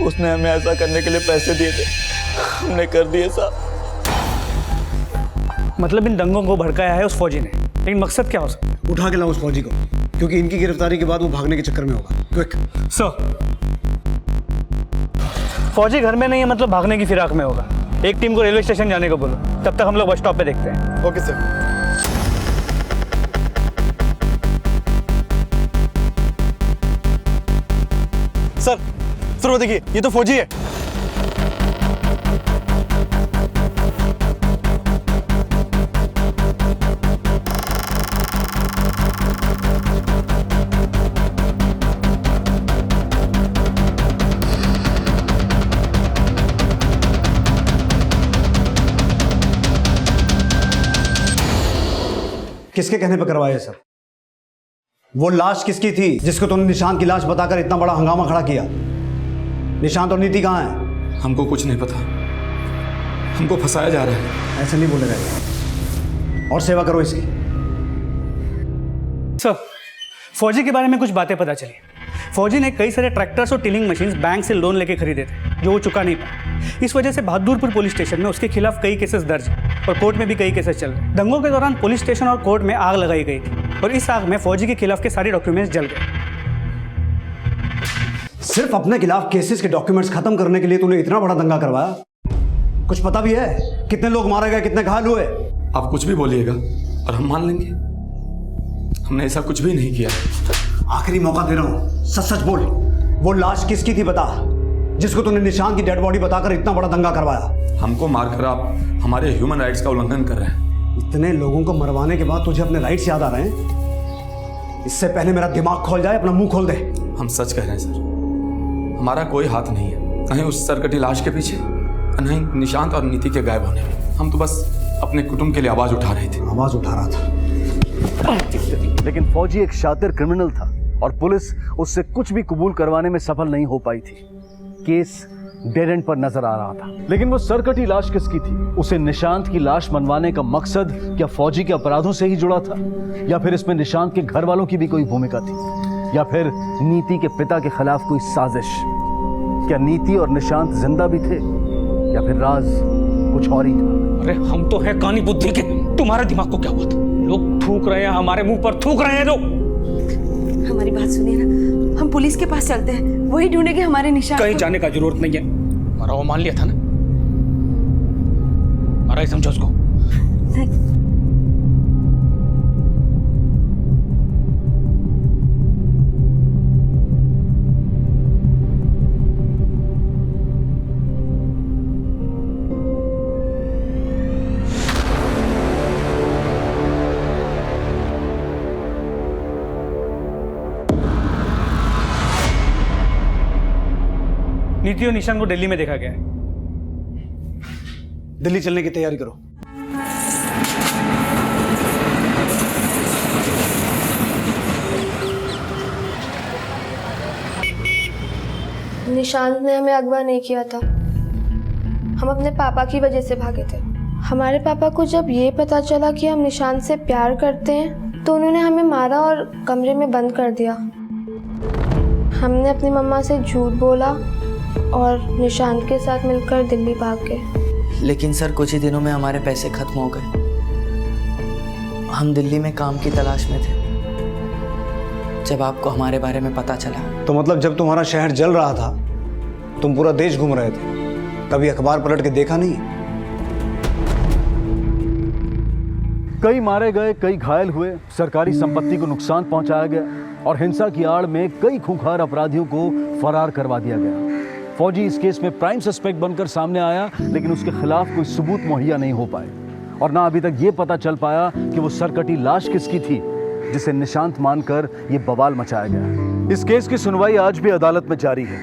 उसने हमें ऐसा करने के लिए पैसे दिए थे, हमने कर दिए साहब। मतलब इन दंगों को भड़काया है उस फौजी ने, लेकिन मकसद क्या हो सकता है? उठा के लाओ उस फौजी को, क्योंकि इनकी गिरफ्तारी के बाद वो भागने के चक्कर में होगा। क्विक। सर, फौजी घर में नहीं है मतलब भागने की फिराक में होगा। एक टीम को रेलवे स्टेशन जाने को बोलो, तब तक हम लोग बस स्टॉप पे देखते हैं। Okay sir. सर वो देखिए, ये तो फौजी है। किसके कहने पर करवाया सर? वो लाश किसकी थी जिसको तुमने निशांत की लाश बताकर इतना बड़ा हंगामा खड़ा किया? निशांत और नीति कहाँ हैं? हमको कुछ नहीं पता, हमको फंसाया जा रहा है। ऐसे नहीं बोलेगा। और सेवा करो इसकी। सर, फौजी के बारे में कुछ बातें पता चली। फौजी ने कई सारे ट्रैक्टर्स और टिलिंग मशीन्स बैंक से लोन लेके खरीदे थे जो वो चुका नहीं पाया। इस वजह से बहादुरपुर पुलिस स्टेशन में उसके खिलाफ कई केसेस दर्ज हैं और कोर्ट में भी कई केसेस चल रहे। दंगों के दौरान पुलिस स्टेशन और कोर्ट में आग लगाई गई थी और इस आग में फौजी के खिलाफ के सारे डॉक्यूमेंट्स जल गए। सिर्फ अपने खिलाफ केसेस के डॉक्यूमेंट्स खत्म करने के लिए तूने इतना बड़ा दंगा करवाया? कुछ पता भी है कितने लोग मारे गए, कितने घायल हुए? आप कुछ भी बोलिएगा और हम मान लेंगे, हमने ऐसा कुछ भी नहीं किया। आखिरी मौका दे रहा हूं, सच सच बोल। वो लाश किसकी थी बता, जिसको तूने निशांत की डेड बॉडी बताकर इतना बड़ा दंगा करवाया? हमको मारकर आप हमारे ह्यूमन राइट्स का उल्लंघन कर रहे हैं। इतने लोगों को मरवाने के बाद तुझे अपने राइट्स याद आ रहे हैं? इससे पहले मेरा दिमाग खोल जाए, अपना मुंह खोल दे। हम सच कह रहे हैं सर, हमारा कोई हाथ नहीं है, कहीं उस सरकटी लाश के पीछे, नहीं निशांत और नीति के गायब होने में। हम तो बस अपने कुटुंब के लिए आवाज उठा रहे थे। आवाज उठा रहा था। लेकिन फौजी एक शातिर क्रिमिनल था और पुलिस उससे कुछ भी कबूल करवाने में सफल नहीं हो पाई थी। केस डेड एंड पर नजर आ रहा था। लेकिन वो सरकटी लाश किसकी थी? उसे निशांत की लाश मनवाने का मकसद क्या फौजी के अपराधों से ही जुड़ा था, या फिर इसमें निशांत के घर वालों की भी कोई भूमिका थी? या फिर नीति के पिता के खिलाफ कोई साजिश? क्या नीति और निशांत जिंदा भी थे या फिर राज कुछ और ही था? अरे हम तो है कानी बुद्धि के, तुम्हारे दिमाग को क्या हुआ था? लोग थूक रहे हैं, हमारे मुंह पर थूक रहे हैं लोग। हमारी बात सुनिए ना, हम पुलिस के पास चलते हैं, वही ढूंढेंगे हमारे निशान। कहीं जाने का जरूरत नहीं है, हमारा वो मान लिया था ना, हमारा ही समझो उसको। नीति और निशान को दिल्ली में देखा गया है। दिल्ली चलने की तैयारी करो। निशांत ने हमें अगवा नहीं किया था, हम अपने पापा की वजह से भागे थे। हमारे पापा को जब ये पता चला कि हम निशांत से प्यार करते हैं तो उन्होंने हमें मारा और कमरे में बंद कर दिया। हमने अपनी मम्मा से झूठ बोला और निशांत के साथ मिलकर दिल्ली भाग गए। लेकिन सर कुछ ही दिनों में हमारे पैसे खत्म हो गए। हम दिल्ली में काम की तलाश में थे जब आपको हमारे बारे में पता चला। तो मतलब जब तुम्हारा शहर जल रहा था तुम पूरा देश घूम रहे थे, कभी अखबार पलट के देखा नहीं? कई मारे गए, कई घायल हुए, सरकारी संपत्ति को नुकसान पहुंचाया गया और हिंसा की आड़ में कई खूंखार अपराधियों को फरार करवा दिया गया। फौजी इस केस में प्राइम सस्पेक्ट बनकर सामने आया, लेकिन उसके खिलाफ कोई सबूत मुहैया नहीं हो पाए और ना अभी तक ये पता चल पाया कि वो सरकटी लाश किसकी थी जिसे निशांत मानकर ये बवाल मचाया गया। इस केस की सुनवाई आज भी अदालत में जारी है।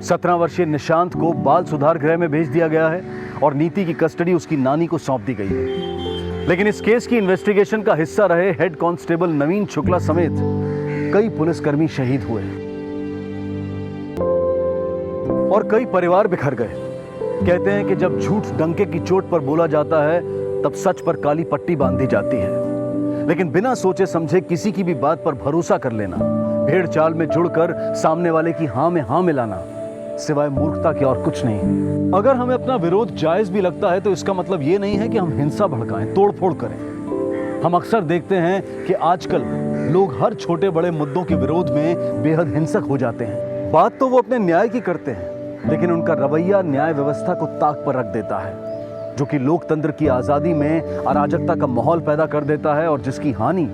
17 वर्षीय निशांत को बाल सुधार गृह में भेज दिया गया है और नीति की कस्टडी उसकी नानी को सौंप दी गई है। लेकिन इस केस की इन्वेस्टिगेशन का हिस्सा रहे हेड कांस्टेबल नवीन शुक्ला समेत कई पुलिसकर्मी शहीद हुए और कई परिवार बिखर गए। कहते हैं कि जब झूठ डंके की चोट पर बोला जाता है तब सच पर काली पट्टी बांधी जाती है। लेकिन बिना सोचे समझे किसी की भी बात पर भरोसा कर लेना, भेड़ चाल में जुड़कर सामने वाले की हाँ में हाँ मिलाना, सिवाय मूर्खता के और कुछ नहीं है। अगर हमें अपना विरोध जायज भी लगता है तो इसका मतलब ये नहीं है कि हम हिंसा भड़काएं, तोड़फोड़ करें। हम अक्सर देखते हैं कि आजकल लोग हर छोटे बड़े मुद्दों के विरोध में बेहद हिंसक हो जाते हैं। बात तो वो अपने न्याय की करते हैं, लेकिन उनका रवैया न्याय व्यवस्था को ताक पर रख देता है, जो कि लोकतंत्र की आजादी में अराजकता का माहौल पैदा कर देता है और जिसकी हानि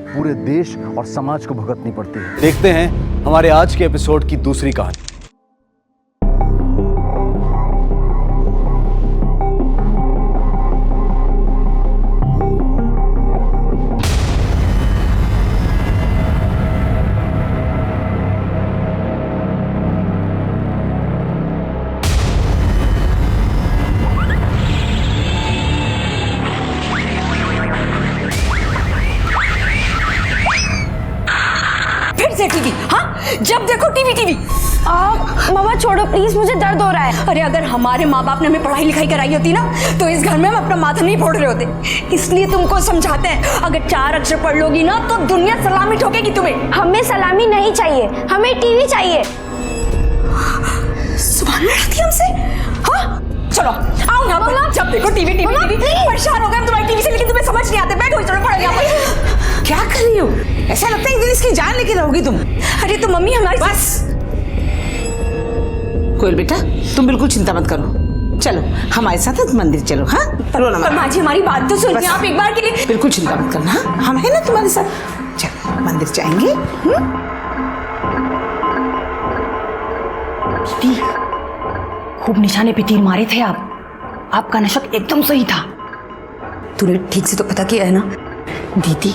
पूरे देश और समाज को भुगतनी पड़ती है। देखते हैं हमारे आज के एपिसोड की दूसरी कहानी। टीवी, हाँ जब देखो टीवी टीवी। मामा छोड़ो प्लीज, मुझे दर्द हो रहा है। अरे अगर हमारे माँ बाप ने हमें पढ़ाई लिखाई कराई होती ना तो इस घर में हम अपना माथा नहीं फोड़ रहे होते। इसलिए तुमको समझाते हैं, अगर 4 अक्षर पढ़ लोगी ना तो दुनिया सलामी ठोकेगी तुम्हें। हमें सलामी नहीं चाहिए, हमें टीवी चाहिए। सुभान लड़ती हमसे। हाँ चलो आओ यहाँ पर, जब देखो टीवी टीवी टीवी। परेशान हो गए हम तुम्हारी टीवी से, लेकिन तुम्हें समझ नहीं आते। बैठो चलो पढ़ो यहाँ पर। क्या कर रही हो? ऐसा लगता है एक दिन इसकी जान लेके रहोगी तुम। अरे तो मम्मी हमारी बस। कोयल बेटा तुम बिल्कुल चिंता मत करो, चलो हमारे साथ मंदिर चलो। हाँ पर माँ जी हमारी बात तो सुनिए आप एक बार के लिए। बिल्कुल चिंता मत करना, हम है ना तुम्हारे साथ। चलो मंदिर जाएंगे। खूब निशाने पे तीर मारे थे आप, आपका नशक एकदम सही था। तूने ठीक से तो पता किया है ना? दीदी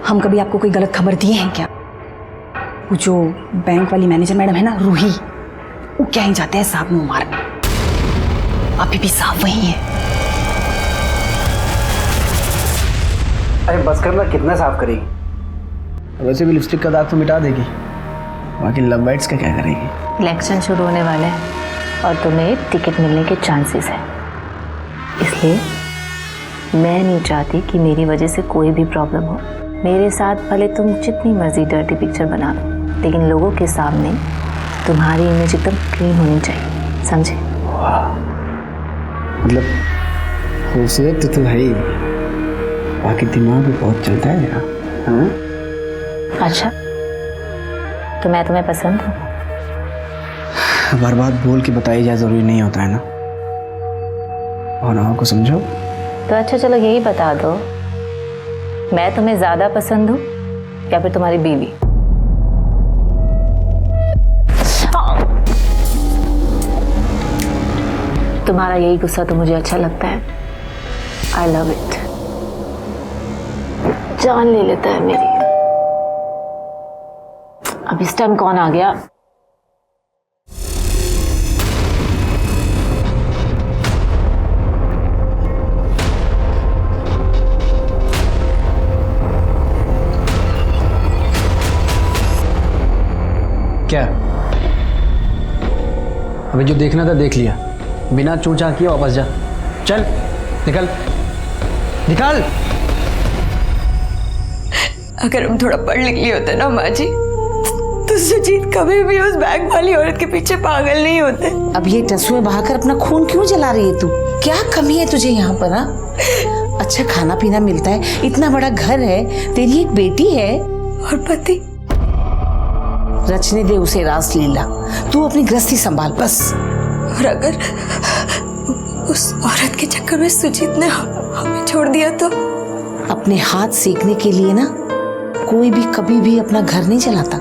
हम कभी आपको कोई गलत खबर दिए हैं क्या? वो जो बैंक वाली मैनेजर मैडम है ना रूही, वो क्या ही जाते हैं साहब मुंह मारने। अभी भी साहब वही है। अरे बस करना, कितना साफ करेगी? वैसे भी लिपस्टिक का दाग तो मिटा देगी, बाकी लव बाइट्स का क्या करेगी? इलेक्शन शुरू होने वाले हैं और तुम्हें टिकट मिलने के चांसेस हैं, इसलिए मैं नहीं चाहती कि मेरी वजह से कोई भी प्रॉब्लम हो। मेरे साथ भले तुम जितनी मर्जी डर्टी पिक्चर बना दो, लेकिन लोगों के सामने तुम्हारी इमेज एकदम क्लीन होनी चाहिए, समझे? मतलब खूबसूरत तो तुम है ही, बाकी दिमाग भी बहुत चलता है मेरा। हाँ? अच्छा, तो मैं तुम्हें पसंद हूँ? बार बार बोल के बताई जाए जरूरी नहीं होता है ना, भावनाओं को समझो। तो अच्छा चलो यही बता दो, मैं तुम्हें ज्यादा पसंद हूँ या फिर तुम्हारी बीवी? तुम्हारा यही गुस्सा तो मुझे अच्छा लगता है। I love it. जान ले लेता है मेरी। अब इस टाइम कौन आ गया? क्या? अभी जो देखना था देख लिया, बिना चूचा किए वापस जा। चल निकल निकल। अगर हम थोड़ा पढ़ लिख लिए होते ना माँ जी, तो सुजीत कभी भी उस बैग वाली औरत के पीछे पागल नहीं होते। अब ये टसुए बहाकर अपना खून क्यों जला रही है तू? क्या कमी है तुझे यहाँ पर? हाँ, अच्छा खाना पीना मिलता है, इतना बड़ा घर है, तेरी एक बेटी है और पति। रचने दे उसे रासलीला, तू अपनी गृहस्थी संभाल बस। और अगर उस औरत के चक्कर में सुजीत ने हमें छोड़ दिया तो? अपने हाथ सीखने के लिए ना कोई भी कभी भी अपना घर नहीं चलाता।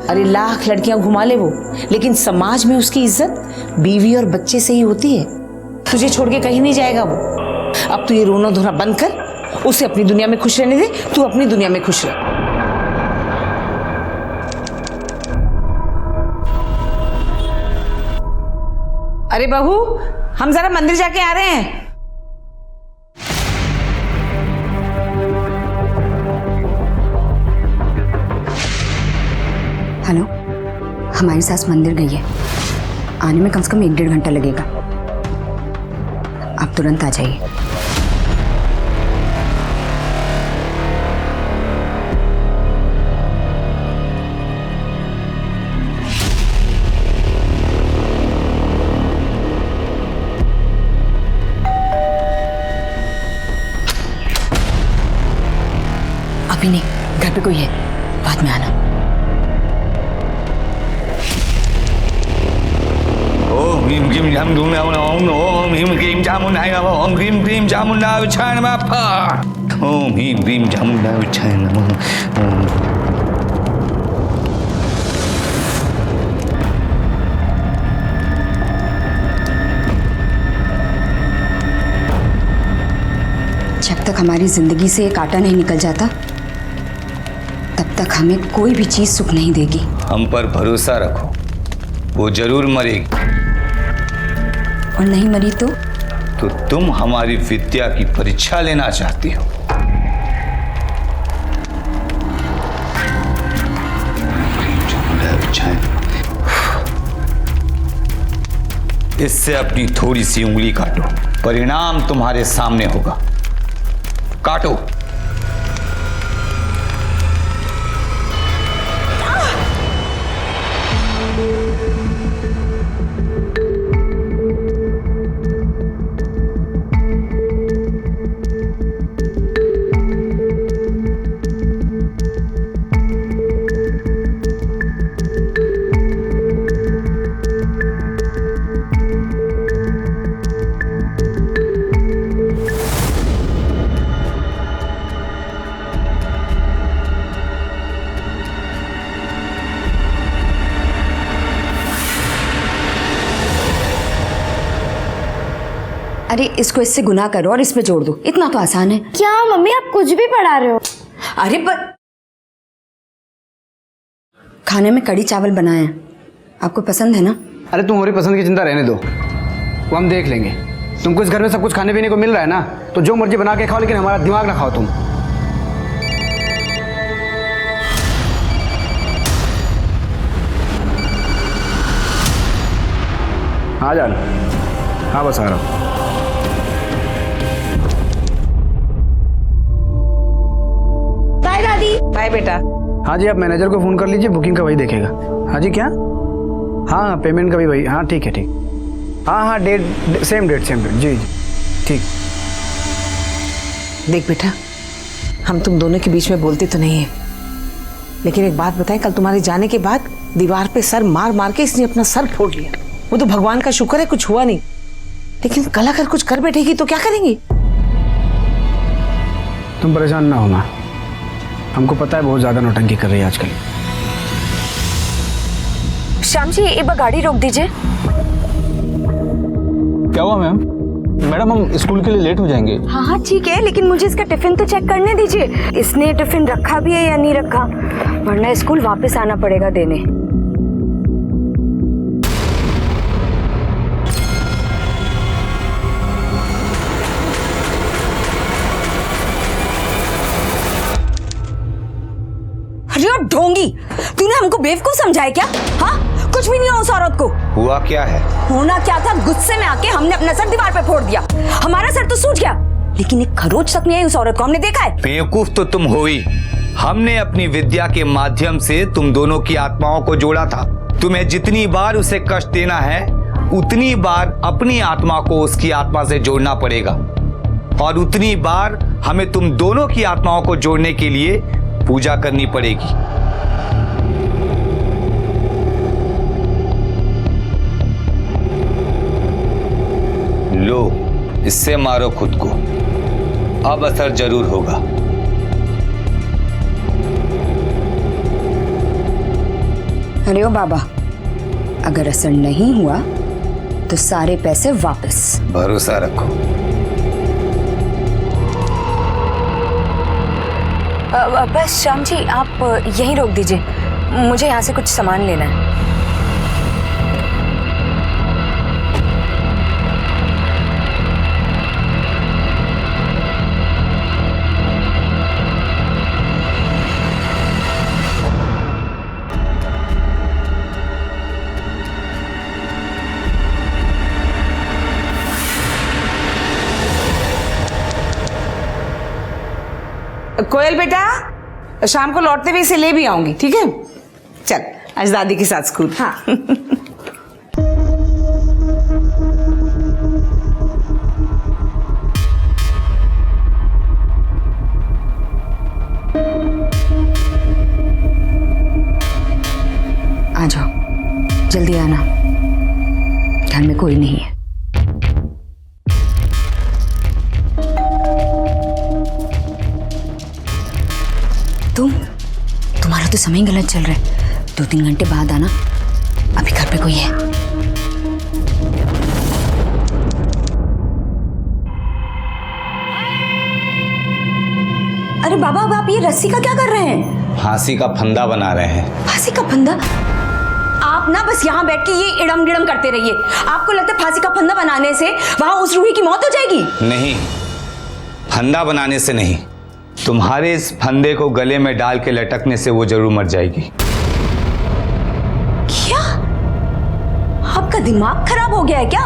अरे लाख लड़कियां घुमा ले वो, लेकिन समाज में उसकी इज्जत बीवी और बच्चे से ही होती है। तुझे छोड़ के कहीं नहीं जाएगा वो। अब तू ये रोना धोना बंद कर, उसे अपनी दुनिया में खुश रहने दे, तू अपनी दुनिया में खुश रह। अरे बहू, हम जरा मंदिर जाके आ रहे हैं। हेलो, हमारी सास मंदिर गई है, आने में कम से कम 1-1.5 घंटा लगेगा। आप तुरंत आ जाइए। अभी नहीं, घर पे कोई है, बाद में आना। ओम ह्रीम क्लीम जाम धूम ओम ह्रीम क्लीम जामुनाय नमः ओम ह्रीम क्लीम जामुनाय विच्छाय नमः ओम ह्रीम क्लीम जामुनाय विच्छाय नमः। जब तक हमारी जिंदगी से एक कांटा नहीं निकल जाता, तब तक हमें कोई भी चीज सुख नहीं देगी। हम पर भरोसा रखो, वो जरूर मरेगी। और नहीं मरी तो तुम हमारी विद्या की परीक्षा लेना चाहती हो। इससे अपनी थोड़ी सी उंगली काटो, परिणाम तुम्हारे सामने होगा। काटो। अरे इसको इससे गुनाह करो और इसमें जोड़ दो, इतना तो आसान है। क्या मम्मी आप कुछ भी पढ़ा रहे हो? अरे पर खाने में कड़ी चावल बनाए हैं, आपको पसंद है ना? अरे तुम हमारी पसंद की चिंता रहने दो, वो हम देख लेंगे। तुमको इस घर में सब कुछ खाने पीने को मिल रहा है ना, तो जो मर्जी बना के खाओ, लेकिन हमारा दिमाग ना खाओ तुम। हाँ जान, हाँ बस आ रहा हूँ। बाय दादी। बाय बेटा। हाँ जी, आप मैनेजर को फ़ोन कर लीजिए, बुकिंग का वही देखेगा। हाँ जी, क्या? हाँ, पेमेंट का भी वही। हाँ ठीक है, ठीक। हाँ, डेट सेम डेट जी जी, ठीक। देख बेटा, हम तुम दोनों के बीच में बोलते तो नहीं है, लेकिन एक बात बताएं, कल तुम्हारे जाने के बाद दीवार पे सर मार मार के इसने अपना सर फोड़ लिया। वो तो भगवान का शुक्र है कुछ हुआ नहीं, लेकिन कल अगर कुछ कर बैठेगी तो क्या करेंगी? तुम परेशान ना हो माँ, हमको पता है बहुत ज्यादा नौटंकी कर रही है आजकल। श्याम जी, एक बार गाड़ी रोक दीजिए। क्या हुआ मैम? मैडम, हम स्कूल के लिए लेट हो जाएंगे। हाँ हाँ ठीक है, लेकिन मुझे इसका टिफिन तो चेक करने दीजिए। इसने टिफिन रखा भी है या नहीं रखा, वरना स्कूल वापस आना पड़ेगा देने। अरे ढोंगी, तूने हमको बेवकूफ समझा है क्या? हाँ, कुछ भी नहीं है उस औरत को। हुआ क्या है? होना क्या था, गुस्से में आके हमने अपना सर दीवार पे फोड़ दिया। हमारा सर तो सूज गया, लेकिन एक खरोच तक नहीं आई उस औरत को। हमने देखा है। बेवकूफ तो तुम हो ही। हमने अपनी विद्या के माध्यम से तुम दोनों की आत्माओं को जोड़ा था। तुम्हें जितनी बार उसे कष्ट देना है, उतनी बार अपनी आत्मा को उसकी आत्मा से जोड़ना पड़ेगा, और उतनी बार हमें तुम दोनों की आत्माओं को जोड़ने के लिए पूजा करनी पड़ेगी। लो, इससे मारो खुद को, अब असर जरूर होगा। अरे ओ बाबा, अगर असर नहीं हुआ तो सारे पैसे वापस। भरोसा रखो। बस श्याम जी, आप यहीं रोक दीजिए, मुझे यहाँ से कुछ सामान लेना है। कोयल बेटा, शाम को लौटते हुए इसे ले भी आऊंगी, ठीक है? चल, आज दादी के साथ स्कूल। हाँ। आ जाओ, जल्दी आना, घर में कोई नहीं है। तुम्हारा तो समय गलत चल रहा है, 2-3 घंटे बाद आना, अभी घर पे कोई है। अरे बाबा, अब आप ये रस्सी का क्या कर रहे हैं? फांसी का फंदा बना रहे हैं। फांसी का फंदा? आप ना बस यहाँ बैठ के ये इड़म गिड़म करते रहिए। आपको लगता है फांसी का फंदा बनाने से वहां उस रूही की मौत हो जाएगी? नहीं, फंदा बनाने से नहीं, तुम्हारे इस फंदे को गले में डाल के लटकने से वो जरूर मर जाएगी। क्या आपका दिमाग खराब हो गया है क्या?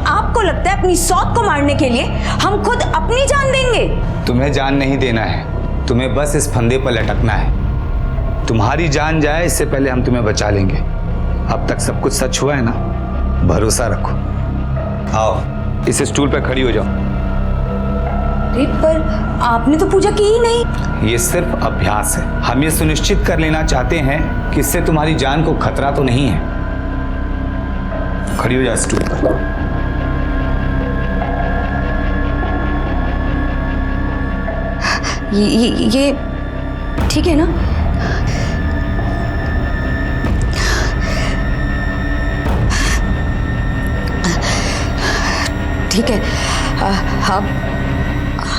आपको लगता है अपनी सौत को मारने के लिए हम खुद अपनी जान देंगे? तुम्हें जान नहीं देना है, तुम्हें बस इस फंदे पर लटकना है। तुम्हारी जान जाए इससे पहले हम तुम्हें बचा लेंगे। अब तक सब कुछ सच हुआ है ना, भरोसा रखो। आओ, इस स्टूल पर खड़ी हो जाओ। पर आपने तो पूजा की ही नहीं। ये सिर्फ अभ्यास है। हम ये सुनिश्चित कर लेना चाहते हैं कि इससे तुम्हारी जान को खतरा तो नहीं है। खड़ी हो जा स्टूल पर। ये ठीक है ना? ठीक है,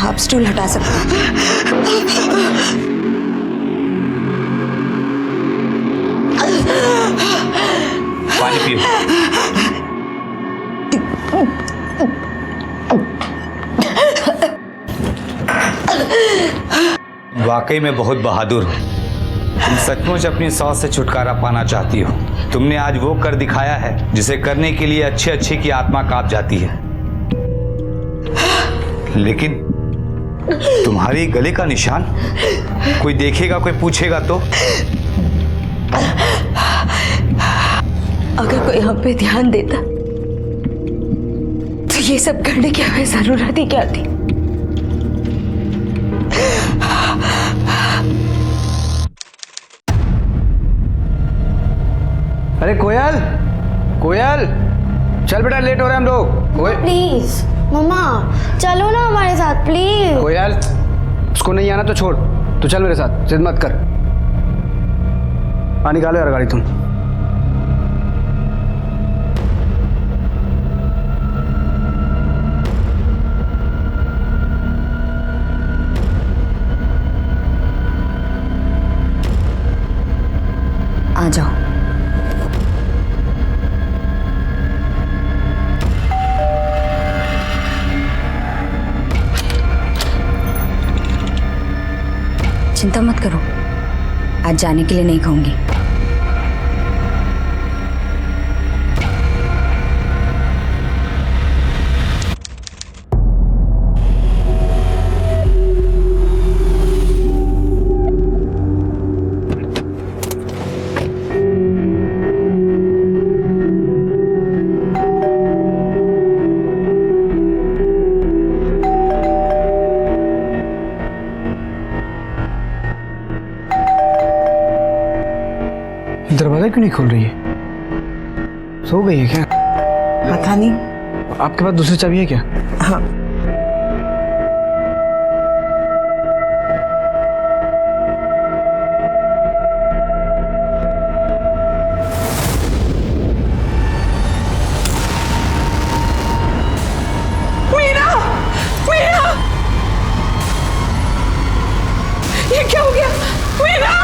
आप स्टूल हटा सकते हैं। पानी पियो। वाकई में बहुत बहादुर हो। तुम सचमुच अपनी सौत से छुटकारा पाना चाहती हो। तुमने आज वो कर दिखाया है जिसे करने के लिए अच्छे अच्छे की आत्मा कांप जाती है। लेकिन तुम्हारे गले का निशान? कोई देखेगा, कोई पूछेगा तो? अगर कोई हम पे ध्यान देता तो ये सब करने की हमें जरूरत ही क्या थी? अरे कोयल, कोयल, चल बेटा, लेट हो रहे हैं हम लोग। प्लीज मम्मा चलो ना हमारे साथ प्लीज। कोयल, उसको नहीं आना तो छोड़, तू चल मेरे साथ, जिद मत कर। निकालो यार गाड़ी तुम। आ जाओ। चिंता मत करो, आज जाने के लिए नहीं कहूंगी। दरवाजा क्यों नहीं खोल रही है? सो गई है क्या? पता नहीं। आपके पास दूसरी चाबी है क्या? हाँ। मीना, मीना, ये क्या हो गया? मीना,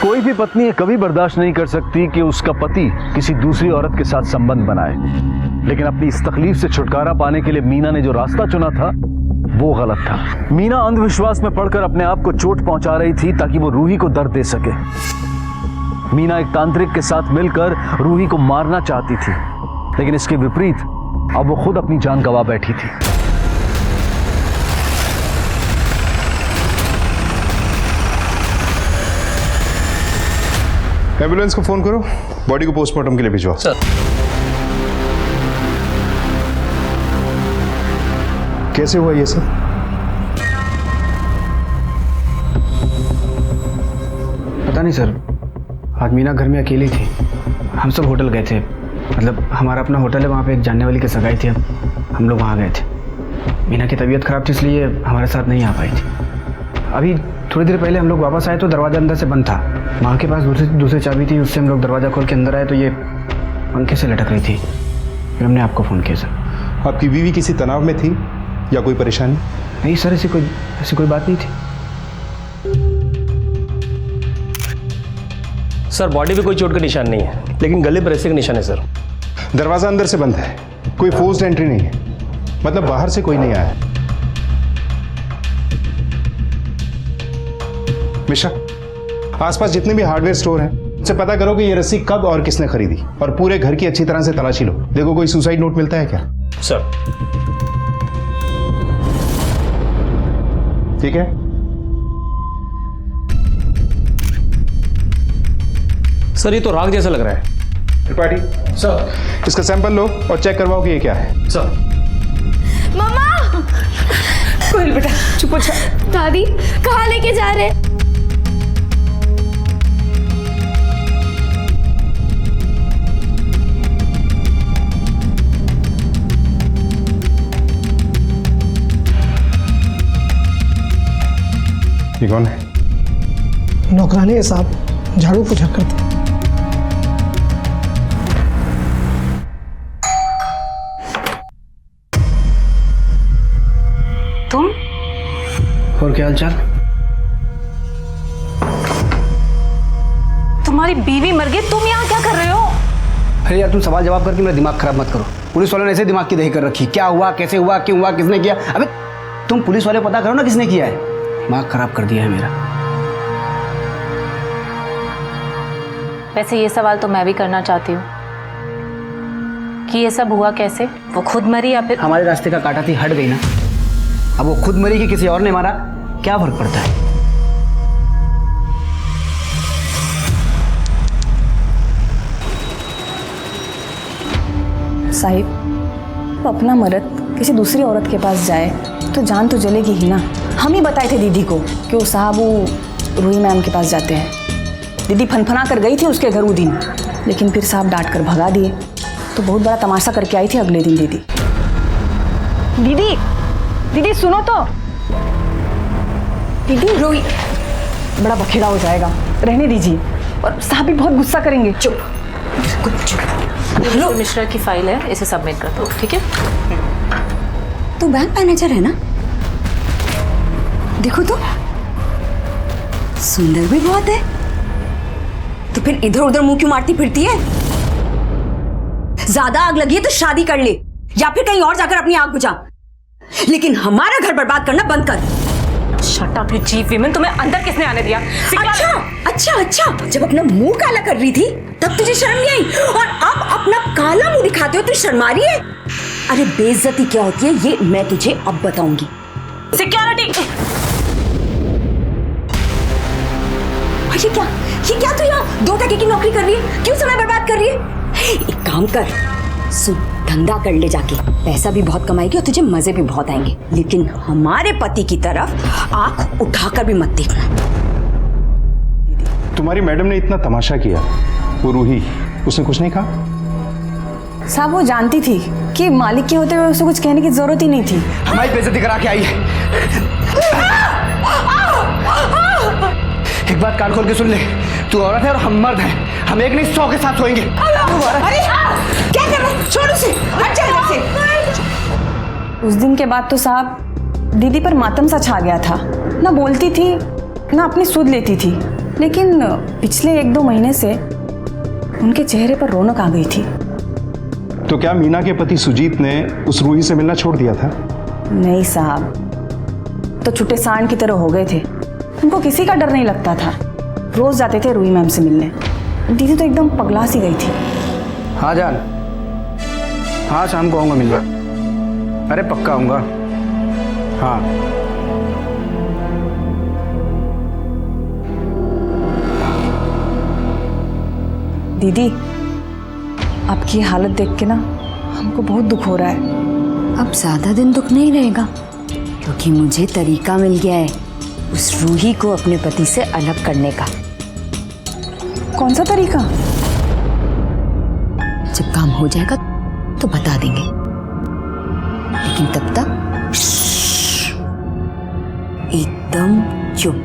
कोई भी पत्नी ये कभी बर्दाश्त नहीं कर सकती कि उसका पति किसी दूसरी औरत के साथ संबंध बनाए, लेकिन अपनी इस तकलीफ से छुटकारा पाने के लिए मीना ने जो रास्ता चुना था वो गलत था। मीना अंधविश्वास में पड़कर अपने आप को चोट पहुंचा रही थी ताकि वो रूही को दर्द दे सके। मीना एक तांत्रिक के साथ मिलकर रूही को मारना चाहती थी, लेकिन इसके विपरीत अब वो खुद अपनी जान गंवा बैठी थी। एम्बुलेंस को फोन करो, बॉडी को पोस्टमार्टम के लिए भिजवाओ। सर। कैसे हुआ ये सब? पता नहीं सर, आज मीना घर में अकेली थी। हम सब होटल गए थे, मतलब हमारा अपना होटल है, वहाँ पे एक जानने वाली की सगाई थी, हम लोग वहाँ गए थे। मीना की तबीयत खराब थी इसलिए हमारे साथ नहीं आ पाई थी। अभी थोड़ी देर पहले हम लोग वापस आए तो दरवाज़ा अंदर से बंद था। माँ के पास दूसरी चाबी थी, उससे हम लोग दरवाज़ा खोल के अंदर आए तो ये पंखे से लटक रही थी। फिर हमने आपको फ़ोन किया सर। आपकी बीवी किसी तनाव में थी या कोई परेशानी? नहीं सर, ऐसी कोई बात नहीं थी। सर बॉडी पे कोई चोट का निशान नहीं है, लेकिन गले पर ऐसे का निशान है सर। दरवाज़ा अंदर से बंद है, कोई फोर्स्ड एंट्री नहीं है, मतलब बाहर से कोई नहीं आया। मिश्रा, आसपास जितने भी हार्डवेयर स्टोर हैं उनसे पता करो कि ये रस्सी कब और किसने खरीदी, और पूरे घर की अच्छी तरह से तलाशी लो। देखो कोई सुसाइड नोट मिलता है क्या? सर। ठीक है। सर ये तो राग जैसा लग रहा है। त्रिपाठी सर, इसका सैंपल लो और चेक करवाओ कि ये क्या है। सर। मम्मा, कोयल बेटा चुप हो जा। दादी कहाँ लेके जा रहे? ये कौन है? नौकरानी है साहब, झाड़ू पोछा करते। तुम? और क्या हालचाल? तुम्हारी बीवी मर गई, तुम यहाँ क्या कर रहे हो? अरे यार तुम सवाल जवाब करके मेरा दिमाग खराब मत करो। पुलिस वालों ने ऐसे दिमाग की दही कर रखी। क्या हुआ, कैसे हुआ, क्यों हुआ, किसने किया? अबे तुम पुलिस वाले पता करो ना किसने किया है। दिमाग खराब कर दिया है मेरा। वैसे ये सवाल तो मैं भी करना चाहती हूँ कि ये सब हुआ कैसे? वो खुद मरी या फिर? हमारे रास्ते का काटा थी, हट गई ना। अब वो खुद मरी कि किसी और ने मारा, क्या फर्क पड़ता है? साहिब, तो अपना मर्द किसी दूसरी औरत के पास जाए तो जान तो जलेगी ही ना। हम ही बताए थे दीदी को कि वो साहब वो रूही मैम के पास जाते हैं। दीदी फनफना कर गई थी उसके घर वो दिन, लेकिन फिर साहब डांट कर भगा दिए। तो बहुत बड़ा तमाशा करके आई थी अगले दिन दीदी। दीदी, दीदी सुनो तो। दीदी, रूही बड़ा बखेड़ा हो जाएगा, रहने दीजिए, और साहब भी बहुत गुस्सा करेंगे। चुप मिस्टर मिश्रा की फाइल है, इसे सबमिट कर दो, ठीक है? तू बैंक मैनेजर है ना? देखो तो सुंदर भी बहुत है, तो फिर इधर उधर मुंह क्यों मारती फिरती है? ज्यादा आग लगी है तो शादी कर ले, या फिर कहीं और जाकर अपनी आग बुझा, लेकिन हमारा घर बर्बाद करना बंद कर। Shut up you chief women, तुम्हें अंदर किसने आने दिया? अच्छा, जब अपना मुंह काला कर रही थी तब तुझे शर्म नहीं आई, और अब अपना काला मुंह दिखाते हो तो शर्मा रही है? अरे बेइज्जती क्या होती है ये मैं तुझे अब बताऊंगी। सिक्योरिटी! ये क्या तू यहाँ 2 टके की नौकरी कर रही है? क्यों समय बर्बाद कर रही है? एक काम कर, धंधा कर ले जाके, पैसा भी बहुत कमाएगी और तुझे मजे भी बहुत आएंगे, लेकिन हमारे पति की तरफ आंख उठाकर भी मत देखना। तुम्हारी मैडम ने इतना तमाशा किया, वो रूही, उसने कुछ नहीं कहा? साहब वो जानती थी कि मालिक के होते हुए उसे कुछ कहने की जरूरत ही नहीं थी। हमारी बेइज्जती करा के आई है। एक बात कान खोल के सुन ले, तू औरत है और हम मर्द हैं, हम एक नहीं 100 के साथ सोएंगे। अरे क्या कर रहा है? छोड़ उसे, हट जा इधर से। उस दिन के बाद तो साहब दीदी पर मातम सा छा गया था, ना बोलती थी ना अपनी सुध लेती थी, लेकिन पिछले 1-2 महीने से उनके चेहरे पर रौनक आ गई थी। तो क्या मीना के पति सुजीत ने उस रूही से मिलना छोड़ दिया था? नहीं साहब, तो छुट्टे सांड की तरह हो गए थे। उनको किसी का डर नहीं लगता था, रोज जाते थे रूही मैम से मिलने। दीदी तो एकदम पगला सी गई थी। हाँ जान, हाँ शाम को आऊँगा मिलने। अरे पक्का आऊँगा, हाँ। दीदी, आपकी हालत देख के ना हमको बहुत दुख हो रहा है। अब ज्यादा दिन दुख नहीं रहेगा, क्योंकि मुझे तरीका मिल गया है उस रूही को अपने पति से अलग करने का। कौन सा तरीका? जब काम हो जाएगा तो बता देंगे, लेकिन तब तक एकदम चुप,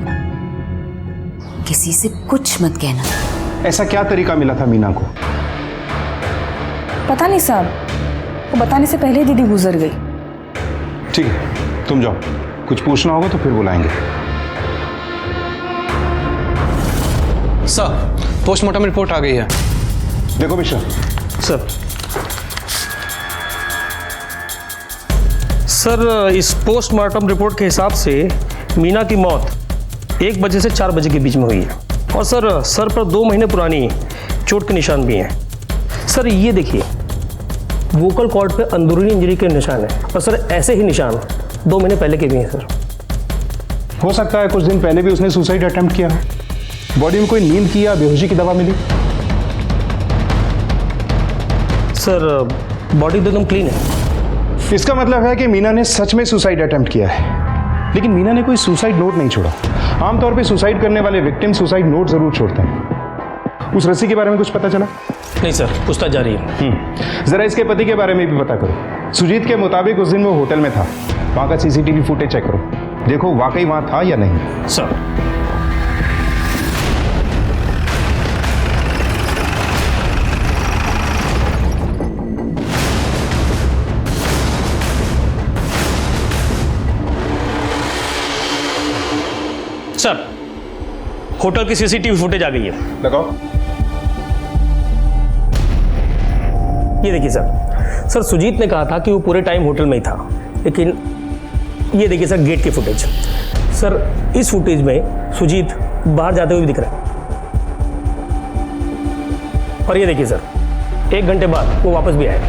किसी से कुछ मत कहना। ऐसा क्या तरीका मिला था मीना को? पता नहीं साहब, वो बताने से पहले दीदी गुजर गई। ठीक है, तुम जाओ, कुछ पूछना होगा तो फिर बुलाएंगे। सर, पोस्टमार्टम रिपोर्ट आ गई है। देखो मिश्रा। सर, इस पोस्टमार्टम रिपोर्ट के हिसाब से मीना की मौत 1 बजे से 4 बजे के बीच में हुई है, और सर पर 2 महीने पुरानी चोट के निशान भी हैं। सर ये देखिए, वोकल कॉर्ड पे अंदरूनी इंजरी के निशान है, और सर ऐसे ही निशान 2 महीने पहले के भी हैं। सर हो सकता है कुछ दिन पहले भी उसने सुसाइड अटेम्प्ट किया। बॉडी में कोई नींद की या बेहोशी की दवा मिली? सर बॉडी तो एकदम क्लीन है। इसका मतलब है कि मीना ने सच में सुसाइड अटेम्प्ट किया है, लेकिन मीना ने कोई सुसाइड नोट नहीं छोड़ा। आमतौर पे सुसाइड करने वाले विक्टिम सुसाइड नोट जरूर छोड़ते हैं। उस रस्सी के बारे में कुछ पता चला? नहीं सर, पूछताछ जारी है। जरा इसके पति के बारे में भी पता करो। सुजीत के मुताबिक उस दिन वो होटल में था, वहां का सीसीटीवी फुटेज चेक करो, देखो वाकई वहां था या नहीं। सर सर, होटल की सीसीटीवी फुटेज आ गई है। लगाओ। ये देखिए सर, सुजीत ने कहा था कि वो पूरे टाइम होटल में ही था, लेकिन ये देखिए सर गेट की फुटेज। सर इस फुटेज में सुजीत बाहर जाते हुए भी दिख रहा है, और ये देखिए सर 1 घंटे बाद वो वापस भी आए।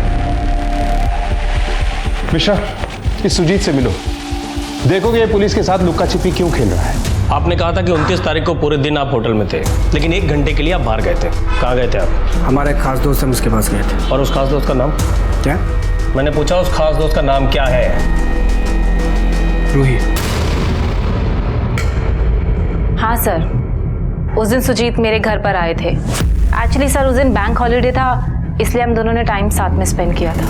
मिश्रा, इस सुजीत से मिलो। देखोगे ये पुलिस के साथ लुक्का छिपी क्यों खेल रहा है। आपने कहा था कि 29 तारीख को पूरे दिन आप होटल में थे, लेकिन 1 घंटे के लिए आप बाहर गए थे। कहाँ गए थे आप? हमारा एक खास दोस्त है, उसके पास गए थे। और उस खास दोस्त का नाम क्या? मैंने पूछा उस खास दोस्त का नाम क्या है? रूही। हाँ सर, उस दिन सुजीत मेरे घर पर आए थे। एक्चुअली सर उस दिन बैंक हॉलीडे था, इसलिए हम दोनों ने टाइम साथ में स्पेंड किया था।